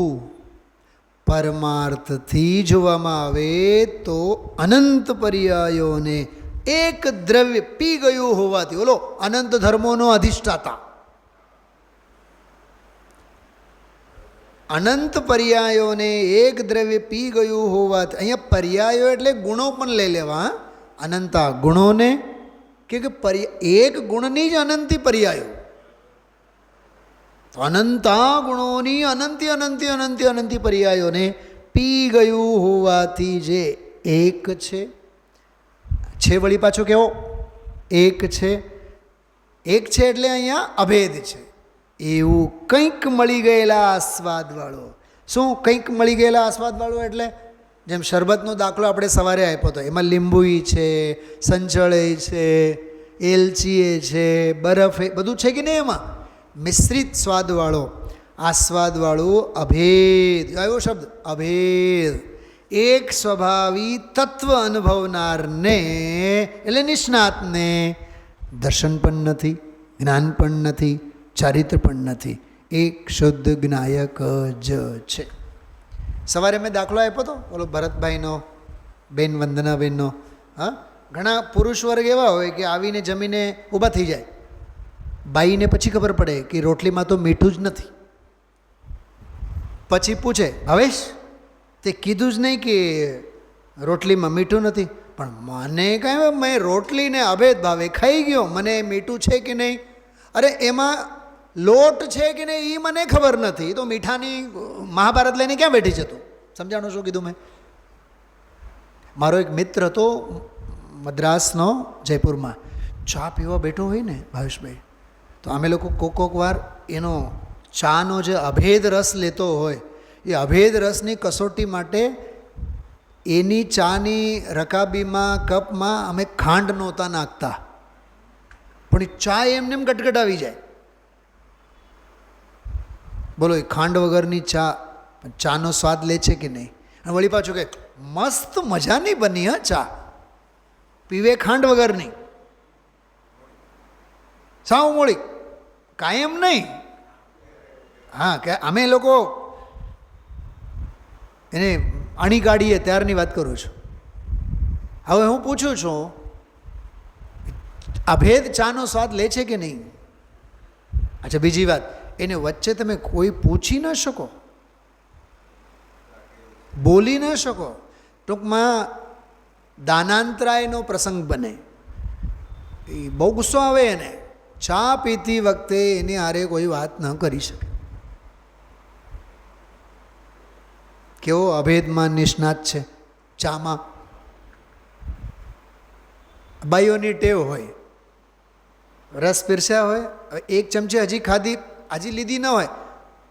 પરમાર્થથી જોવામાં આવે તો અનંત પર્યાયોને એક દ્રવ્ય પી ગયું હોવાથી, ઓલો અનંત ધર્મોનો અધિષ્ઠાતા, અનંત પર્યાયોને એક દ્રવ્ય પી ગયું હોવાથી, અહીંયા પર્યાયો એટલે ગુણો પણ લઈ લેવા. અનંતા ગુણોને કે એક ગુણની જ અનંતી પર્યાયો, તો અનંતા ગુણોની અનંતી અનંતી અનંતી અનંતી પર્યાયોને પી ગયું હોવાથી જે એક છે વળી પાછો કેવો? એક છે. એક છે એટલે અહીંયા અભેદ છે. એવું કંઈક મળી ગયેલા આસ્વાદવાળો. શું કંઈક મળી ગયેલા આસ્વાદવાળો એટલે? જેમ શરબતનો દાખલો આપણે સવારે આપ્યો હતો, એમાં લીંબુઈ છે, સંચળે છે, એલચીએ છે, બરફ, બધું છે કે નહીં? એમાં મિશ્રિત સ્વાદવાળો, આસ્વાદવાળું અભેદ, આવ્યો શબ્દ અભેદ. એક સ્વભાવી તત્વ અનુભવનારને એટલે નિષ્ણાતને દર્શન પણ નથી, જ્ઞાન પણ નથી, ચારિત્ર પણ નથી, એક શુદ્ધ જ્ઞાયક જ છે. સવારે મેં દાખલો આપ્યો હતો ઓલો ભરતભાઈનો, બેન વંદનાબેનનો. હા, ઘણા પુરુષ વર્ગ એવા હોય કે આવીને જમીને ઊભા થઈ જાય, બાઈને પછી ખબર પડે કે રોટલીમાં તો મીઠું જ નથી. પછી પૂછે, હવેશ તે કીધું જ નહીં કે રોટલીમાં મીઠું નથી? પણ મને કાંઈ, મેં રોટલીને અભેદ ભાવે ખાઈ ગયો, મને મીઠું છે કે નહીં, અરે એમાં લોટ છે કે નહીં એ મને ખબર નથી, તો મીઠાની મહાભારત લઈને ક્યાં બેઠી છે તું? સમજાણું શું કીધું મેં? મારો એક મિત્ર હતો મદ્રાસનો, જયપુરમાં, ચા પીવા બેઠો હોય ને ભાવેશભાઈ, તો અમે લોકો કોક વાર એનો ચાનો જે અભેદ રસ લેતો હોય, એ અભેદ રસની કસોટી માટે એની ચાની રકાબીમાં, કપમાં અમે ખાંડ નહોતા નાખતા, પણ એ ચા એમને એમ ગટગટાવી જાય. બોલો, એ ખાંડ વગરની ચા, ચાનો સ્વાદ લે છે કે નહીં? અને વળી પાછું કે મસ્ત મજાની બની હા ચા, પીવે ખાંડ વગરની, સાવ મોળી, કાયમ નહીં. હા, કે અમે લોકો એને અણી કાઢીએ ત્યારની વાત કરું છું. હવે હું પૂછું છું, અભેદ ચાનો સ્વાદ લે છે કે નહીં? અચ્છા, બીજી વાત, એને વચ્ચે તમે કોઈ પૂછી ન શકો, બોલી ન શકો. ટૂંકમાં દાનાંતરાયનો પ્રસંગ બને, એ બહુ ગુસ્સો આવે એને. ચા પીતી વખતે એની હારે કોઈ વાત ન કરી શકે. કેવો અભેદમાં નિષ્ણાત છે ચામાં. બાઈઓની ટેવ હોય, રસ પીરસ્યા હોય, એક ચમચી હજી ખાધી, હજી લીધી ન હોય,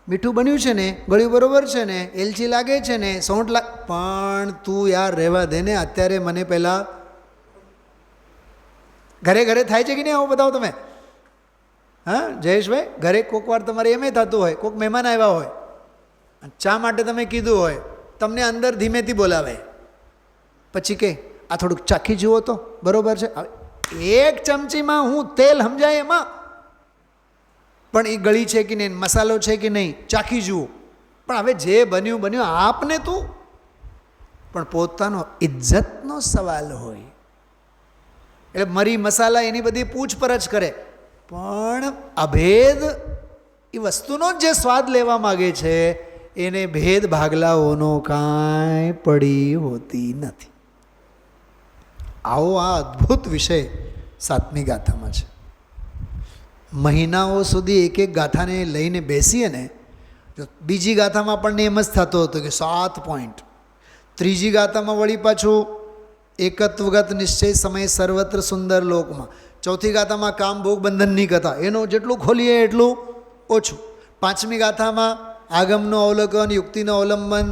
મીઠું બન્યું છે ને, ગળ્યું બરોબર છે ને, એલચી લાગે છે ને, સૌંઠ પણ તું યાર રહેવા દે ને. અત્યારે મને પહેલાં ઘરે ઘરે થાય છે કે નહીં આવું બતાવો તમે? હા જયેશભાઈ, ઘરે કોઈક વાર તમારે એમ થતું હોય, કોઈક મહેમાન આવ્યા હોય, ચા માટે તમે કીધું હોય, તમને અંદર ધીમેથી બોલાવે, પછી કે આ થોડુંક ચાખી જુઓ તો બરોબર છે. એક ચમચીમાં હું તેલ સમજાય એમાં, પણ એ ગળી છે કે નહીં, મસાલો છે કે નહીં, ચાખી જુઓ. પણ હવે જે બન્યું બન્યું, આપને તું પણ પોતાનો ઇજ્જતનો સવાલ હોય એટલે મરી મસાલા એની બધી પૂછપરછ કરે, પણ અભેદ એ વસ્તુનો જે સ્વાદ લેવા માગે છે એને ભેદ ભાગલાઓનો કાંઈ પડી હોતી નથી. આવો આ અદ્ભુત વિષય 7મી ગાથામાં છે. મહિનાઓ સુધી એક એક ગાથાને લઈને બેસીએ ને, જો બીજી ગાથામાં આપણને એમ જ થતો હતો કે 7 પોઈન્ટ, ત્રીજી ગાથામાં વળી પાછું એકત્વગત નિશ્ચય સમય સર્વત્ર સુંદર લોકમાં, ચોથી ગાથામાં કામ ભોગ બંધનની કથા, એનું જેટલું ખોલીએ એટલું ઓછું. 5મી ગાથામાં આગમનો અવલોકન, યુક્તિનો અવલંબન,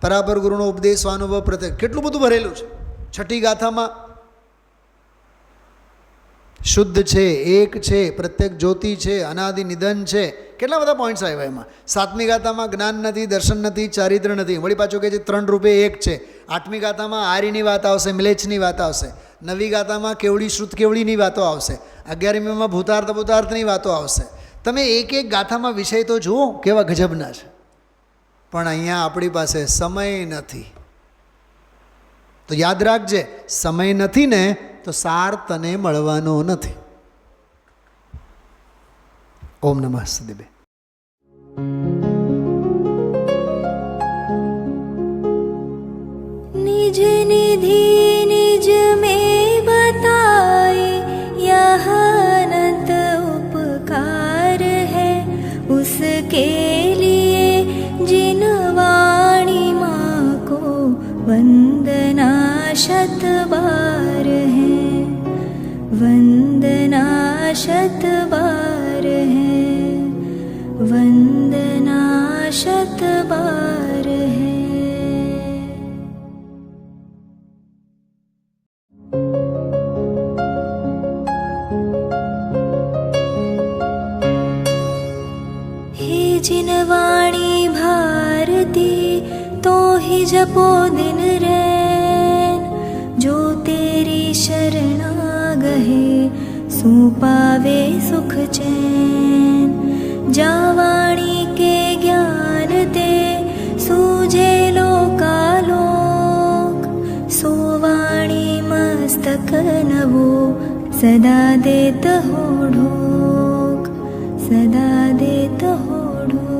પરાપર ગુરુનો ઉપદેશ, સ્વાનુભવ, પ્રત્યક્ષ, કેટલું બધું ભરેલું છે. 6ઠી ગાથામાં શુદ્ધ છે, એક છે, પ્રત્યેક જ્યોતિ છે, અનાદિ નિધન છે, કેટલા બધા પોઈન્ટ્સ આવ્યા એમાં. 7મી ગાથામાં જ્ઞાન નથી, દર્શન નથી, ચારિત્ર નથી, વળી પાછું કહે છે 3 રૂપે એક છે. 8મી ગાથામાં આર્યની વાત આવશે, મિલેચ્છની વાત આવશે. 9મી ગાથામાં કેવડી શ્રુત કેવડીની વાતો આવશે. 11મીમાં ભૂતાર્થની વાતો આવશે. તમે એક એક ગાથામાં વિષય તો જુઓ કેવા ગજબના છે. પણ અહીંયા આપણી પાસે સમય નથી. તો યાદ રાખજે, સમય નથી ને તો સાર તને મળવાનો નથી. ઓમ નમઃ સદિવે. निज निधि निज में बताए यह अनंत उपकार है, उसके लिए जिन वाणी माँ को वंदना शत बार है, वंदना शत बार है, वंदना शत बार है. जिन वाणी भारती तो ही जपो दिन रैन, जो तेरी शरणा गहे सो पावे सुख चैन. जा वाणी के ज्ञान ते सूझे लोकालोक, सो वाणी मस्तक नवो सदा देत हो ढोक, सदा देत हो ढोक.